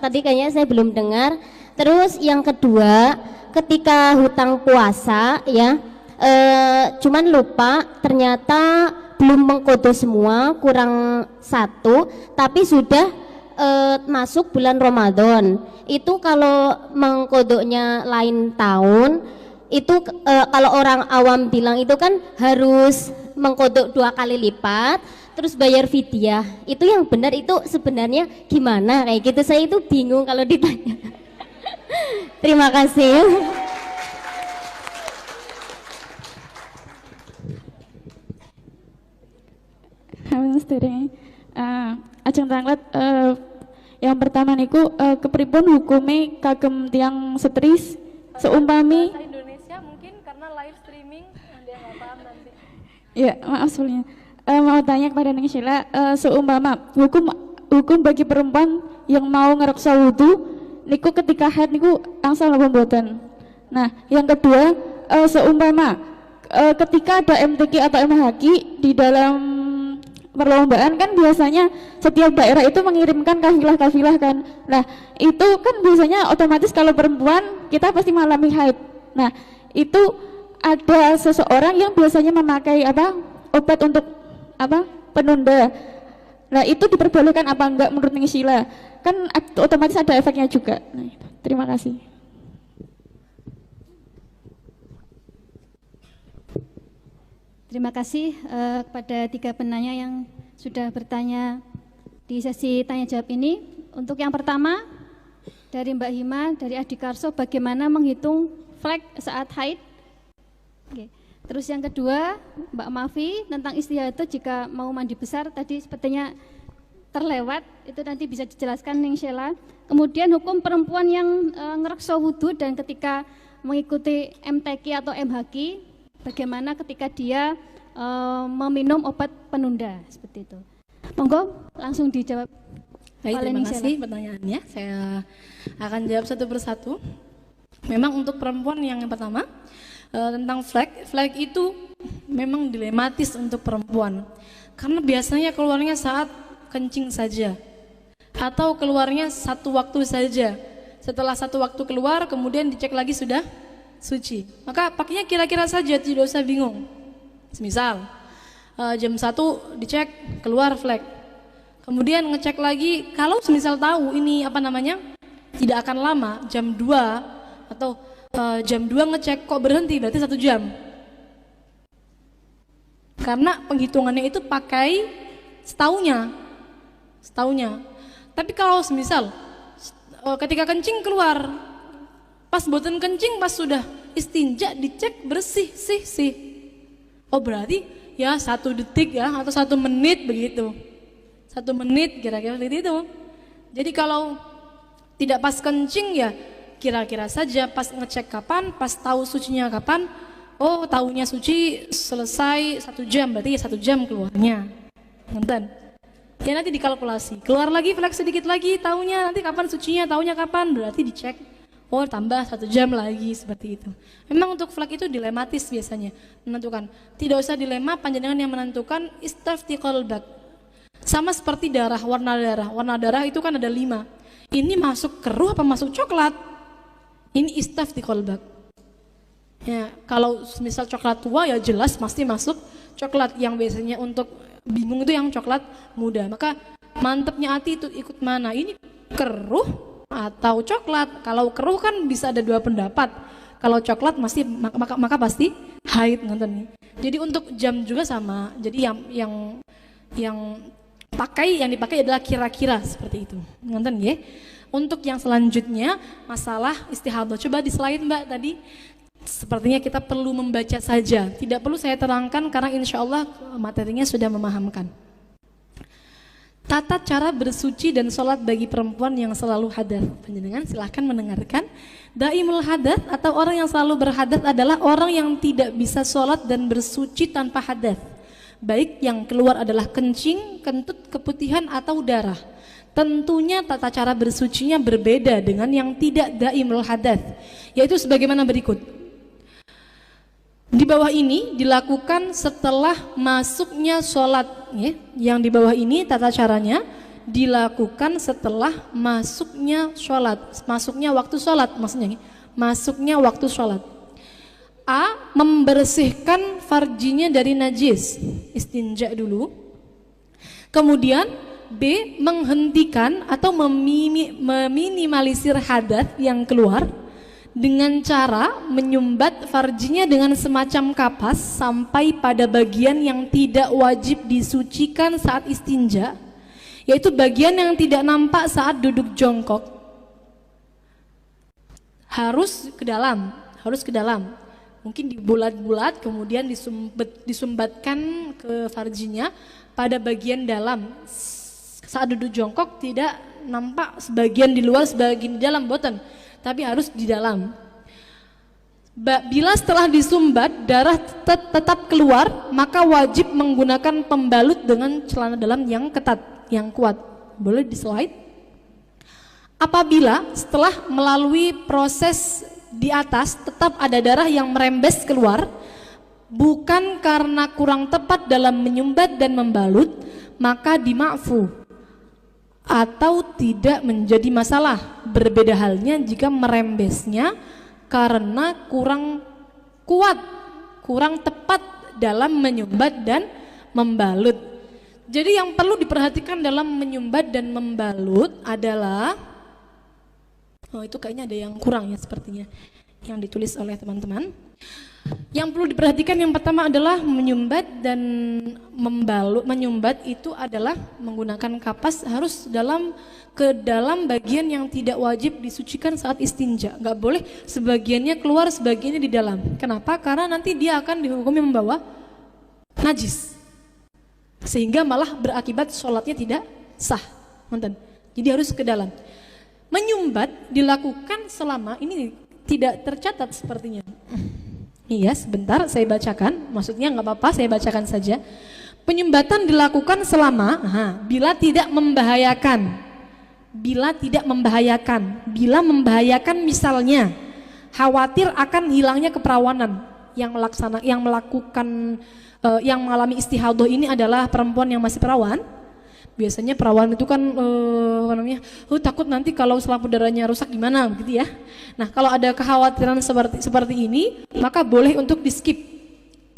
tadi kayaknya saya belum dengar. Terus yang kedua, ketika hutang puasa ya, cuman lupa ternyata belum mengkodo semua, kurang satu, tapi sudah masuk bulan Ramadan. Itu kalau mengkodoknya lain tahun, itu kalau orang awam bilang itu kan harus mengkodok 2 kali lipat, terus bayar fidyah. Itu yang benar itu sebenarnya gimana kayak gitu? Saya itu bingung kalau ditanya. Terima kasih.
Ajeng tanglet yang pertama niku kepripun hukume kagem tiang setris seumpami
Bahasa Indonesia mungkin karena live streaming dia nggak paham nanti.
ya maaf sebelumnya mau tanya kepada Neng Sheila, seumpama hukum bagi perempuan yang mau ngereksa wudhu niku ketika haid niku angsal napa mboten. Nah yang kedua, seumpama ketika ada MTQ atau MHQ di dalam perlombaan kan biasanya setiap daerah itu mengirimkan kafilah-kafilah kan. Nah itu kan biasanya otomatis kalau perempuan kita pasti mengalami haid. Nah itu ada seseorang yang biasanya memakai obat untuk penunda. Nah itu diperbolehkan apa enggak menurut Neng Sheila? Kan otomatis ada efeknya juga. Nah, itu. Terima kasih.
Terima kasih kepada 3 penanya yang sudah bertanya di sesi tanya jawab ini. Untuk yang pertama dari Mbak Hima dari Adikarso, bagaimana menghitung flek saat haid? Oke. Terus yang kedua Mbak Mafi tentang istihadah jika mau mandi besar, tadi sepertinya terlewat, itu nanti bisa dijelaskan Neng Sheila. Kemudian hukum perempuan yang ngerekso wudhu dan ketika mengikuti MTQ atau MHQ, bagaimana ketika dia meminum obat penunda seperti itu. Monggo langsung dijawab.
Baik, terima kasih pertanyaannya. Saya akan jawab satu persatu. Memang untuk perempuan yang pertama tentang flek itu memang dilematis untuk perempuan karena biasanya keluarnya saat kencing saja atau keluarnya satu waktu saja. Setelah satu waktu keluar kemudian dicek lagi sudah suci, maka pakainya kira-kira saja, tidak usah bingung. Misal jam 1 dicek keluar flek, kemudian ngecek lagi, kalau semisal tahu ini tidak akan lama, jam 2 atau jam 2 ngecek kok berhenti, berarti 1 jam, karena penghitungannya itu pakai setaunya. Tapi kalau semisal ketika kencing keluar, pas boten kencing, pas sudah istinja dicek bersih sih. Oh berarti ya 1 detik ya atau 1 menit begitu. 1 menit kira-kira seperti itu. Jadi kalau tidak pas kencing ya kira-kira saja pas ngecek kapan, pas tahu sucinya kapan. Oh tahunya suci selesai 1 jam, berarti ya 1 jam keluarnya. Nonton. Ya nanti dikalkulasi. Keluar lagi flek sedikit lagi, tahunya nanti kapan sucinya, tahunya kapan, berarti dicek. oh tambah 1 jam lagi seperti itu. Memang untuk flek itu dilematis biasanya menentukan. Tidak usah dilema, panjenengan yang menentukan. Istafti qalbak. Sama seperti darah, warna darah. Warna darah itu kan ada 5. Ini masuk keruh apa masuk coklat? Ini istafti qalbak. Ya, kalau misal coklat tua ya jelas pasti masuk coklat. Yang biasanya untuk bingung itu yang coklat muda. Maka mantepnya hati itu ikut mana? Ini keruh atau coklat. Kalau keruh kan bisa ada 2 pendapat. Kalau coklat maka pasti haid, nonton nih. Jadi untuk jam juga sama. Jadi yang dipakai adalah kira-kira seperti itu. Nonton ya. Untuk yang selanjutnya masalah istihadah. Coba di slide Mbak tadi. Sepertinya kita perlu membaca saja. Tidak perlu saya terangkan karena insya Allah materinya sudah memahamkan. Tata cara bersuci dan sholat bagi perempuan yang selalu hadas. Panjenengan silahkan mendengarkan. Daimul hadas atau orang yang selalu berhadas adalah orang yang tidak bisa sholat dan bersuci tanpa hadas. Baik yang keluar adalah kencing, kentut, keputihan atau darah. Tentunya tata cara bersucinya berbeda dengan yang tidak daimul hadas, yaitu sebagaimana berikut. Di bawah ini dilakukan setelah masuknya sholat ya. Yang di bawah ini tata caranya dilakukan setelah masuknya sholat. Masuknya waktu sholat maksudnya. Masuknya waktu sholat. A. Membersihkan farjinya dari najis. Istinja dulu. Kemudian B. Menghentikan atau meminimalisir hadas yang keluar dengan cara menyumbat farjinya dengan semacam kapas sampai pada bagian yang tidak wajib disucikan saat istinja, yaitu bagian yang tidak nampak saat duduk jongkok. Harus ke dalam. Mungkin dibulat-bulat kemudian disumbatkan ke farjinya pada bagian dalam. Saat duduk jongkok tidak nampak sebagian di luar, sebagian di dalam, boten. Tapi harus di dalam. Bila setelah disumbat darah tetap keluar, maka wajib menggunakan pembalut dengan celana dalam yang ketat, yang kuat. Boleh di slide. Apabila setelah melalui proses di atas tetap ada darah yang merembes keluar, bukan karena kurang tepat dalam menyumbat dan membalut, maka dima'fu atau tidak menjadi masalah. Berbeda halnya jika merembesnya karena kurang kuat, kurang tepat dalam menyumbat dan membalut. Jadi yang perlu diperhatikan dalam menyumbat dan membalut adalah, oh itu kayaknya ada yang kurang ya sepertinya yang ditulis oleh teman-teman. Yang perlu diperhatikan yang pertama adalah menyumbat dan membalut. Menyumbat itu adalah menggunakan kapas harus ke dalam bagian yang tidak wajib disucikan saat istinja. Nggak boleh sebagiannya keluar, sebagiannya di dalam. Kenapa? Karena nanti dia akan dihukumi membawa najis, sehingga malah berakibat sholatnya tidak sah. Jadi harus ke dalam. Menyumbat dilakukan selama, ini tidak tercatat sepertinya. Iya, sebentar saya bacakan. Maksudnya nggak apa-apa, saya bacakan saja. Penyumbatan dilakukan selama bila tidak membahayakan. Bila tidak membahayakan. Bila membahayakan misalnya khawatir akan hilangnya keperawanan. Yang mengalami istihadah ini adalah perempuan yang masih perawan. Biasanya perawan itu kan takut nanti kalau selaput darahnya rusak gimana gitu ya. Nah, kalau ada kekhawatiran seperti ini, maka boleh untuk di skip.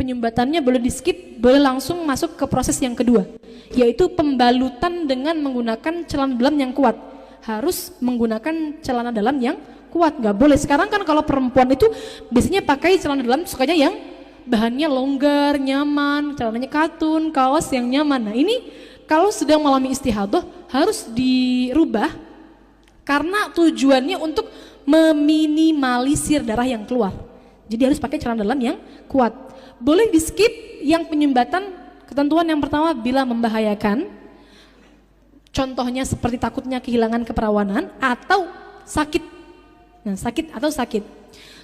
Penyumbatannya boleh di skip, boleh langsung masuk ke proses yang kedua, yaitu pembalutan dengan menggunakan celana dalam yang kuat. Harus menggunakan celana dalam yang kuat, nggak boleh. Sekarang kan kalau perempuan itu biasanya pakai celana dalam sukanya yang bahannya longgar, nyaman, celananya katun, kaos yang nyaman. Nah, ini kalau sedang mengalami istihadah harus dirubah karena tujuannya untuk meminimalisir darah yang keluar. Jadi harus pakai celana dalam yang kuat. Boleh di skip yang penyumbatan. Ketentuan yang pertama bila membahayakan. Contohnya seperti takutnya kehilangan keperawanan atau sakit. Nah, sakit.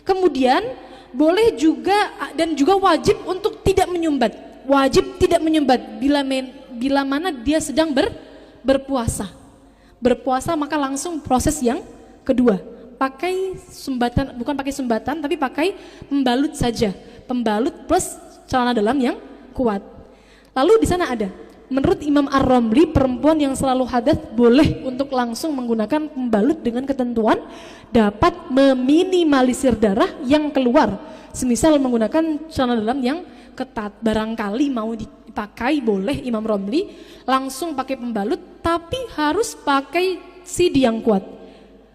Kemudian boleh juga dan juga wajib untuk tidak menyumbat. Wajib tidak menyumbat bila mana dia sedang berpuasa. Berpuasa maka langsung proses yang kedua. pakai sumbatan, bukan pakai sumbatan tapi pakai pembalut saja, pembalut plus celana dalam yang kuat. Lalu di sana ada, menurut Imam Ar-Ramli, perempuan yang selalu hadas boleh untuk langsung menggunakan pembalut dengan ketentuan dapat meminimalisir darah yang keluar. Semisal menggunakan celana dalam yang ketat, barangkali mau dipakai boleh Imam Romli langsung pakai pembalut, tapi harus pakai CD yang kuat.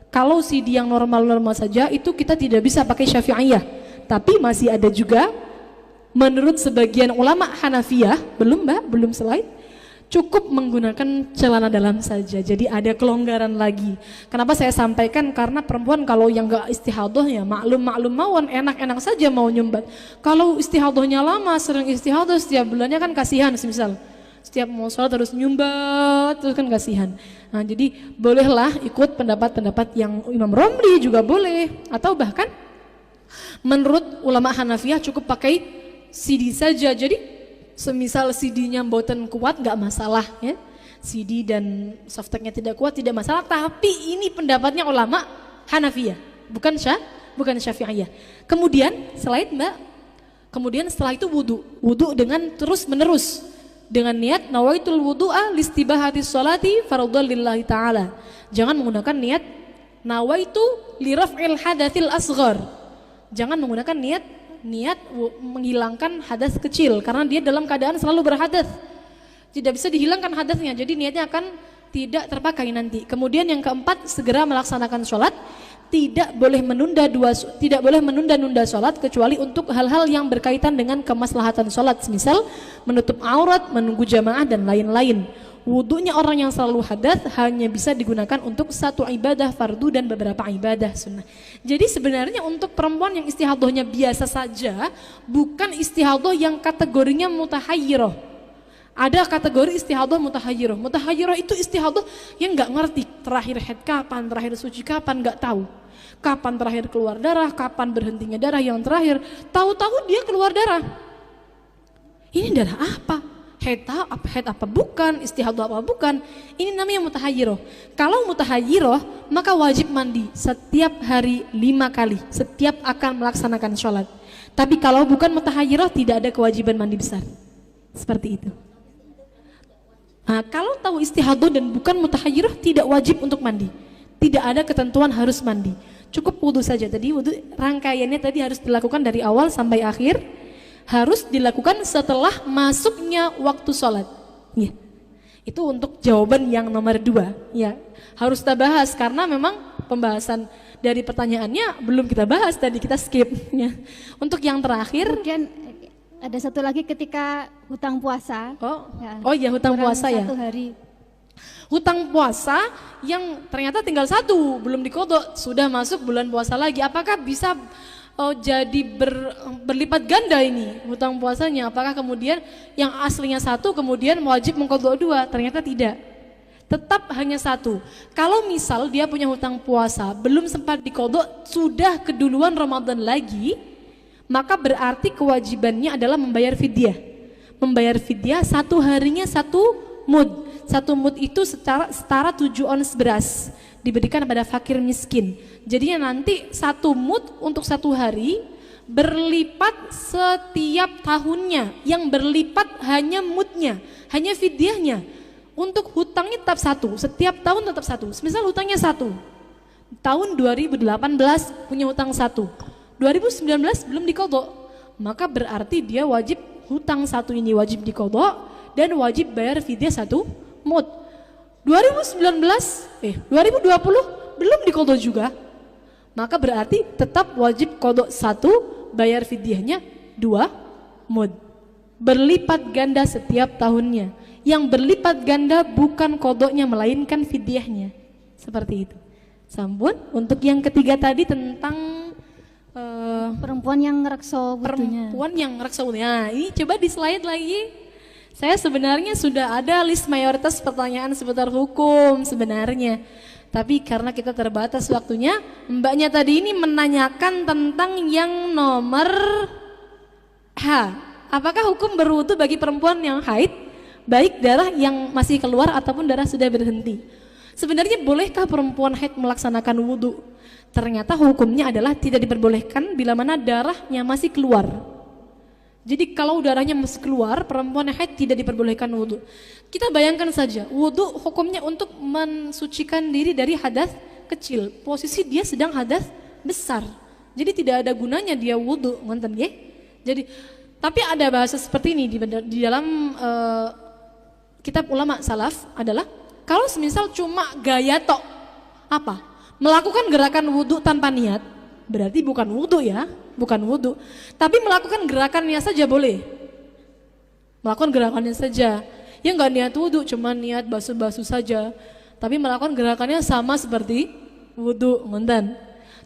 Kalau CD yang normal-normal saja itu kita tidak bisa pakai Syafi'iyah, tapi masih ada juga menurut sebagian ulama Hanafiyah, belum slide, cukup menggunakan celana dalam saja. Jadi ada kelonggaran lagi. Kenapa saya sampaikan? Karena perempuan kalau yang gak istihadah ya maklum mawon, enak-enak saja mau nyumbat. Kalau istihadahnya lama, sering istihadah setiap bulannya kan kasihan. Misal setiap mau sholat harus nyumbat, terus kan kasihan. Nah, jadi bolehlah ikut pendapat-pendapat yang Imam Romli juga boleh, atau bahkan menurut ulama Hanafiyah cukup pakai CD saja. Jadi semisal CD-nya mboten kuat nggak masalah ya, CD dan softteknya tidak kuat tidak masalah. Tapi ini pendapatnya ulama Hanafiyah, bukan Syafi'iyah. Kemudian slide Mbak. Kemudian setelah itu wudu dengan terus menerus dengan niat nawaitul wudu'a listibahati sholati fardhon lillahi ta'ala. Jangan menggunakan niat nawaitu liraf'il hadatsil asghar. Jangan menggunakan niat menghilangkan hadas kecil, karena dia dalam keadaan selalu berhadas, tidak bisa dihilangkan hadasnya, jadi niatnya akan tidak terpakai nanti. Kemudian yang keempat, segera melaksanakan sholat, tidak boleh menunda-nunda sholat kecuali untuk hal-hal yang berkaitan dengan kemaslahatan sholat, misal menutup aurat, menunggu jamaah dan lain-lain. Wudunya orang yang selalu hadas hanya bisa digunakan untuk satu ibadah fardu dan beberapa ibadah sunnah. Jadi sebenarnya untuk perempuan yang istihadahnya biasa saja, bukan istihadah yang kategorinya mutahayyirah. Ada kategori istihadah mutahayyirah. Mutahayyirah itu istihadah yang nggak ngerti terakhir haid kapan, terakhir suci kapan, nggak tahu. Kapan terakhir keluar darah, kapan berhentinya darah yang terakhir. Tahu-tahu dia keluar darah. Ini darah apa? Haid apa bukan, istihadah apa bukan, ini namanya mutahayyirah. Kalau mutahayyirah maka wajib mandi setiap hari 5 kali setiap akan melaksanakan sholat. Tapi kalau bukan mutahayyirah tidak ada kewajiban mandi besar, seperti itu. Nah, kalau tahu istihadah dan bukan mutahayyirah tidak wajib untuk mandi, tidak ada ketentuan harus mandi, cukup wudu saja. Tadi wudu rangkaiannya tadi harus dilakukan dari awal sampai akhir, harus dilakukan setelah masuknya waktu sholat ya. Itu untuk jawaban yang nomor 2 ya. Harus kita bahas karena memang pembahasan dari pertanyaannya belum kita bahas, tadi kita skip ya. Untuk yang terakhir,
kemudian ada satu lagi ketika hutang puasa.
Oh iya, hutang puasa ya.
1 hari.
Hutang puasa yang ternyata tinggal 1 belum dikodok, sudah masuk bulan puasa lagi, apakah bisa jadi berlipat ganda ini hutang puasanya? Apakah kemudian yang aslinya 1 kemudian wajib mengkodok 2? Ternyata tidak, tetap hanya 1. Kalau misal dia punya hutang puasa belum sempat dikodok, sudah keduluan Ramadan lagi, maka berarti kewajibannya adalah membayar fidyah. Membayar fidyah 1 harinya 1 mud. 1 mud itu setara 7 ons beras, diberikan kepada fakir miskin. Jadinya nanti 1 mud untuk 1 hari berlipat setiap tahunnya. Yang berlipat hanya mudnya, hanya fidyahnya. Untuk hutangnya tetap 1, setiap tahun tetap 1. Misal hutangnya 1, tahun 2018 punya hutang 1, 2019 belum dikodok, maka berarti dia wajib hutang 1 ini wajib dikodok dan wajib bayar fidyah 1 mud. 2020 belum dikodok juga, maka berarti tetap wajib kodok 1, bayar fidyahnya 2 mud. Berlipat ganda setiap tahunnya. Yang berlipat ganda bukan kodoknya melainkan fidyahnya. Seperti itu. Sampun. Untuk yang ketiga tadi tentang
perempuan yang ngerekso wudunya.
Perempuan yang ngerekso wudunya. Nah, ini coba di slide lagi. Saya sebenarnya sudah ada list mayoritas pertanyaan seputar hukum sebenarnya. Tapi karena kita terbatas waktunya, mbaknya tadi ini menanyakan tentang yang nomor H. Apakah hukum berwudu bagi perempuan yang haid, baik darah yang masih keluar ataupun darah sudah berhenti? Sebenarnya bolehkah perempuan haid melaksanakan wudhu? Ternyata hukumnya adalah tidak diperbolehkan bila mana darahnya masih keluar. Jadi kalau darahnya masih keluar, perempuan haid tidak diperbolehkan wudhu. Kita bayangkan saja, wudhu hukumnya untuk mensucikan diri dari hadas kecil. Posisi dia sedang hadas besar. Jadi tidak ada gunanya dia wudhu, ngonten ya. Jadi, tapi ada bahasa seperti ini di dalam kitab ulama salaf adalah kalau semisal cuma gaya tok, apa? Melakukan gerakan wudhu tanpa niat, berarti bukan wudhu ya, bukan wudhu. Tapi melakukan gerakannya saja boleh. Melakukan gerakannya saja. Ya nggak niat wudhu, cuma niat basuh-basuh saja. Tapi melakukan gerakannya sama seperti wudhu, ngonten.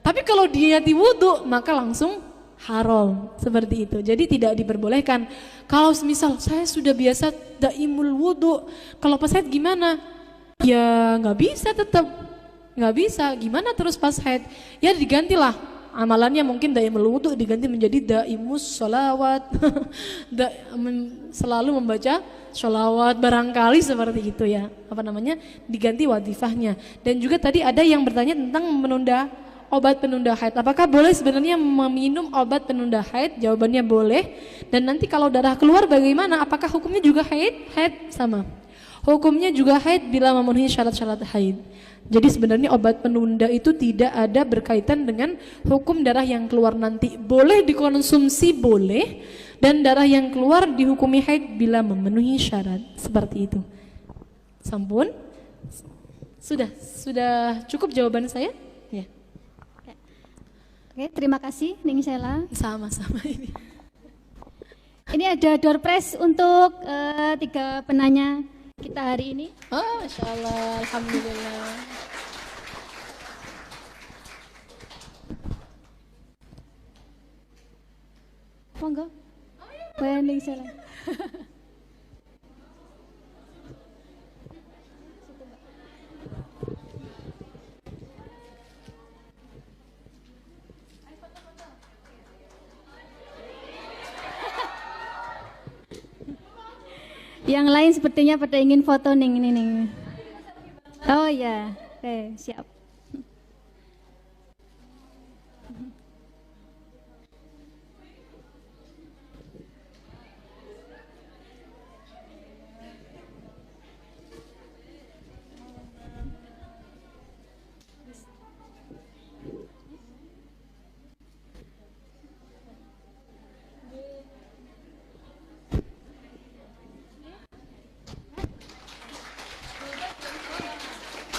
Tapi kalau dia di wudhu, maka langsung haram seperti itu. Jadi tidak diperbolehkan. Kalau semisal saya sudah biasa daimul wudhu, kalau pas haid gimana? Ya nggak bisa, tetap nggak bisa. Gimana terus pas haid? Ya digantilah amalannya, mungkin daimul wudhu diganti menjadi daimus sholawat. Selalu membaca sholawat, barangkali seperti itu ya. Apa namanya? Diganti wadifahnya. Dan juga tadi ada yang bertanya tentang menunda obat penunda haid. Apakah boleh sebenarnya meminum obat penunda haid? Jawabannya boleh. Dan nanti kalau darah keluar bagaimana? Apakah hukumnya juga haid? Haid sama. Hukumnya juga haid bila memenuhi syarat-syarat haid. Jadi sebenarnya obat penunda itu tidak ada berkaitan dengan hukum darah yang keluar nanti. Boleh dikonsumsi, boleh. Dan darah yang keluar dihukumi haid bila memenuhi syarat. Seperti itu. Sampun? Sudah cukup jawaban saya? Ya.
Oke, terima kasih Ning Sela.
Sama-sama ini.
Ini ada door prize untuk 3 penanya kita hari ini.
Oh, Masya Allah, Alhamdulillah.
Monggo. Boleh Ning Sela. Yang lain sepertinya pada ingin foto Ning ini Ning. Oh ya, oke, siap.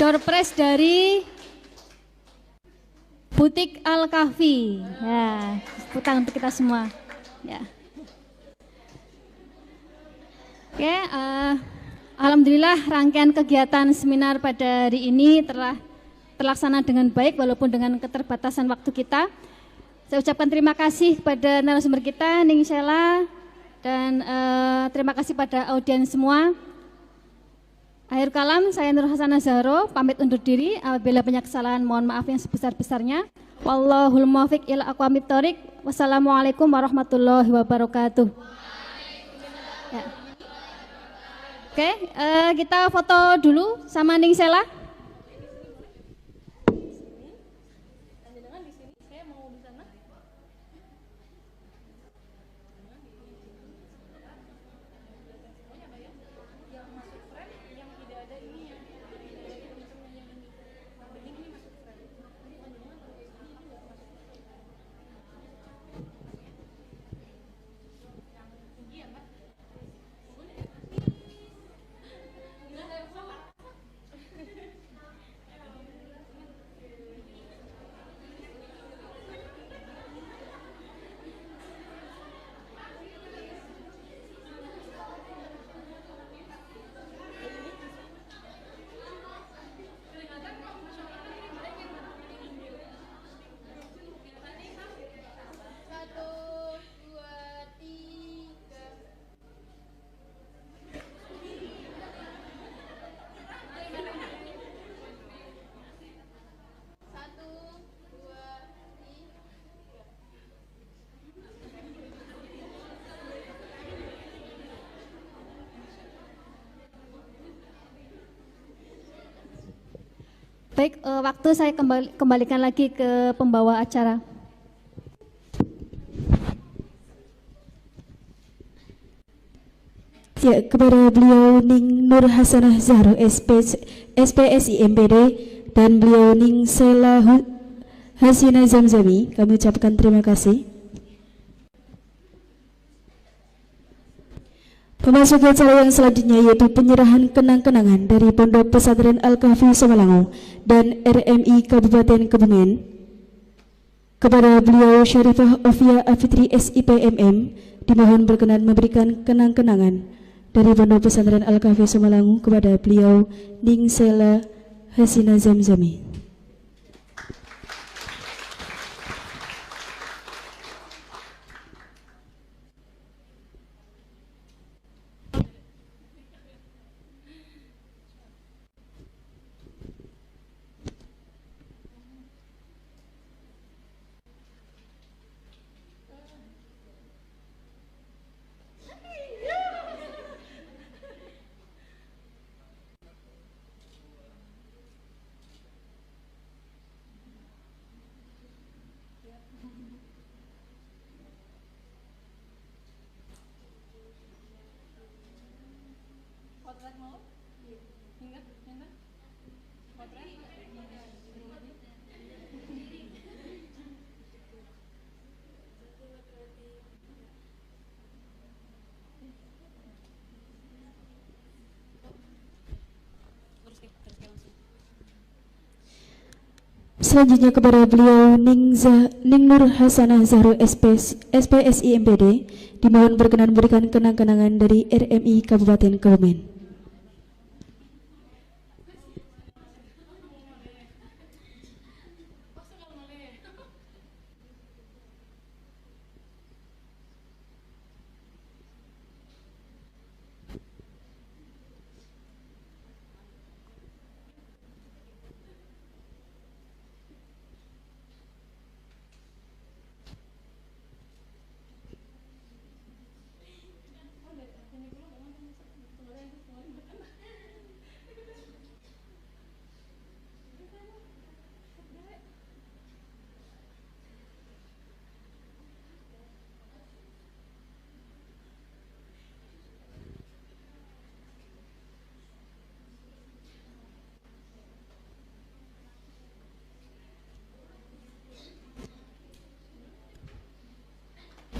Door prize dari Butik Al Kahfi. Ya, utang untuk kita semua. Ya. Oke, alhamdulillah rangkaian kegiatan seminar pada hari ini telah terlaksana dengan baik walaupun dengan keterbatasan waktu kita. Saya ucapkan terima kasih kepada narasumber kita Ning Sela dan terima kasih pada audiens semua. Akhir kalam, saya Nur Hasanah Zahro, pamit undur diri. Apabila banyak kesalahan, mohon maaf yang sebesar-besarnya. Wallahul muwaffiq ila aqwamit thoriq. Wassalamualaikum warahmatullahi wabarakatuh. Ya. Oke, kita foto dulu sama Ning Sela. Baik, waktu saya kembalikan lagi ke pembawa acara.
Ya, kepada beliau Ning Nur Hasanah Zahro SPSI MPD dan beliau Ning Sela Hasina Zamzami, kami ucapkan terima kasih. Memasuki acara yang selanjutnya yaitu penyerahan kenang-kenangan dari Pondok Pesantren Al-Kahfi Somalangu dan RMI Kabupaten Kebumen kepada beliau Syarifah Ofia Afitri SIPMM dimohon berkenan memberikan kenang-kenangan dari Pondok Pesantren Al-Kahfi Somalangu kepada beliau Ning Sela Hasina Zamzami. Selanjutnya kepada beliau Ning Nur Hasanah Zahro SPSI MPD dimohon berkenan memberikan kenang-kenangan dari RMI Kabupaten Kebumen.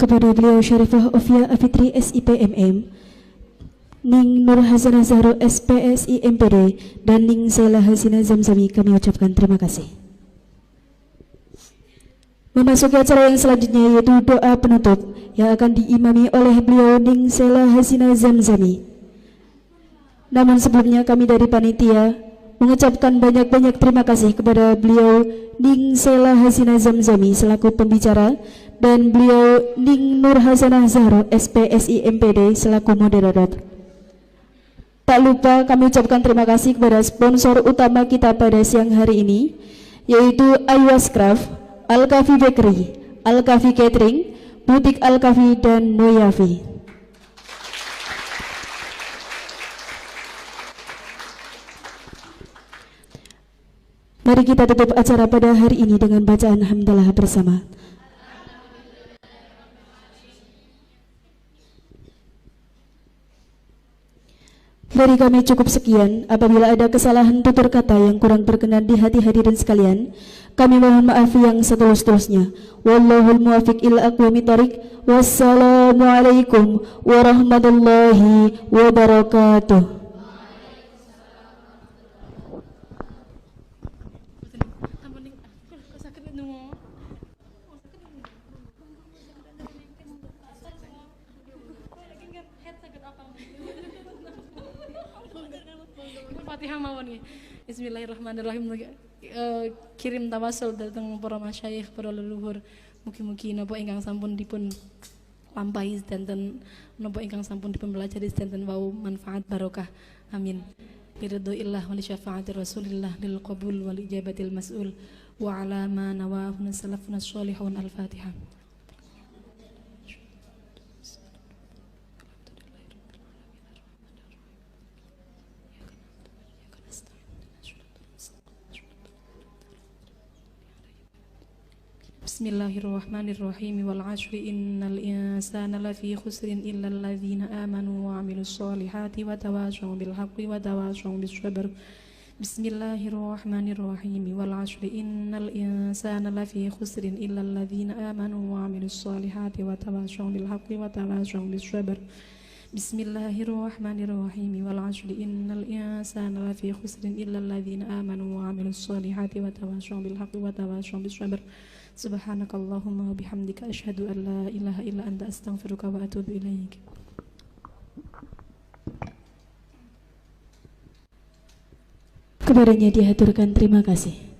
Kepada beliau Syarifah Ofia Afitri SIPMM, Ning Nur Hasanah Zahro SPSI MPD dan Ning Sela Hasina Zamzami kami ucapkan terima kasih. Memasuki acara yang selanjutnya yaitu doa penutup yang akan diimami oleh beliau Ning Sela Hasina Zamzami. Namun sebelumnya kami dari panitia mengucapkan banyak-banyak terima kasih kepada beliau Ning Sela Hasina Zamzami selaku pembicara dan beliau Ning Nur Hasanah Zahro SPSI MPD selaku moderator. Tak lupa kami ucapkan terima kasih kepada sponsor utama kita pada siang hari ini yaitu Aywas Craft, Al-Kahfi Bakery, Al-Kahfi Catering, Butik Al-Kahfi dan Moyafi. Mari kita tutup acara pada hari ini dengan bacaan hamdalah bersama. Dari kami cukup sekian. Apabila ada kesalahan tutur kata yang kurang berkenan di hati hadirin sekalian, kami mohon maaf yang setulus-tulusnya. Wallahul muwaffiq ila aqwamit thoriq. Wassalamualaikum warahmatullahi wabarakatuh.
Fatihah mawon. Bismillahirrahmanirrahim. Kirim tawasul datang para masyayikh, para leluhur. Mugi-mugi napa ingkang sampun dipun lampahi sedanten napa ingkang sampun dipun pelajari sedanten wau manfaat barokah. Amin. Biridhoillah wa li syafaati Rasulillah lil qabul wal ijabatil mas'ul wa ala ma nawahun salafun sholihun. Al-Fatihah. Bismillahirrahmanirrahim. Wal 'ashri innal insana lafi khusrin illa alladzina amanu wa 'amilus solihati wa tawashaw bil haqqi wa tawashaw bis sabr. Bismillahirrahmanirrahim. Wal 'ashri innal insana lafi khusrin illa alladzina amanu wa 'amilus solihati wa tawashaw bil haqqi wa tawashaw bis sabr. Bismillahirrahmanirrahim. Wal 'ashri innal insana lafi khusrin illa alladzina amanu wa 'amilus solihati wa tawashaw bil haqqi wa tawashaw bis sabr. Subhanakallahumma wa bihamdika asyhadu an la ilaha illa anta astaghfiruka wa atubu ilaik.
Kepadanya dihaturkan terima kasih.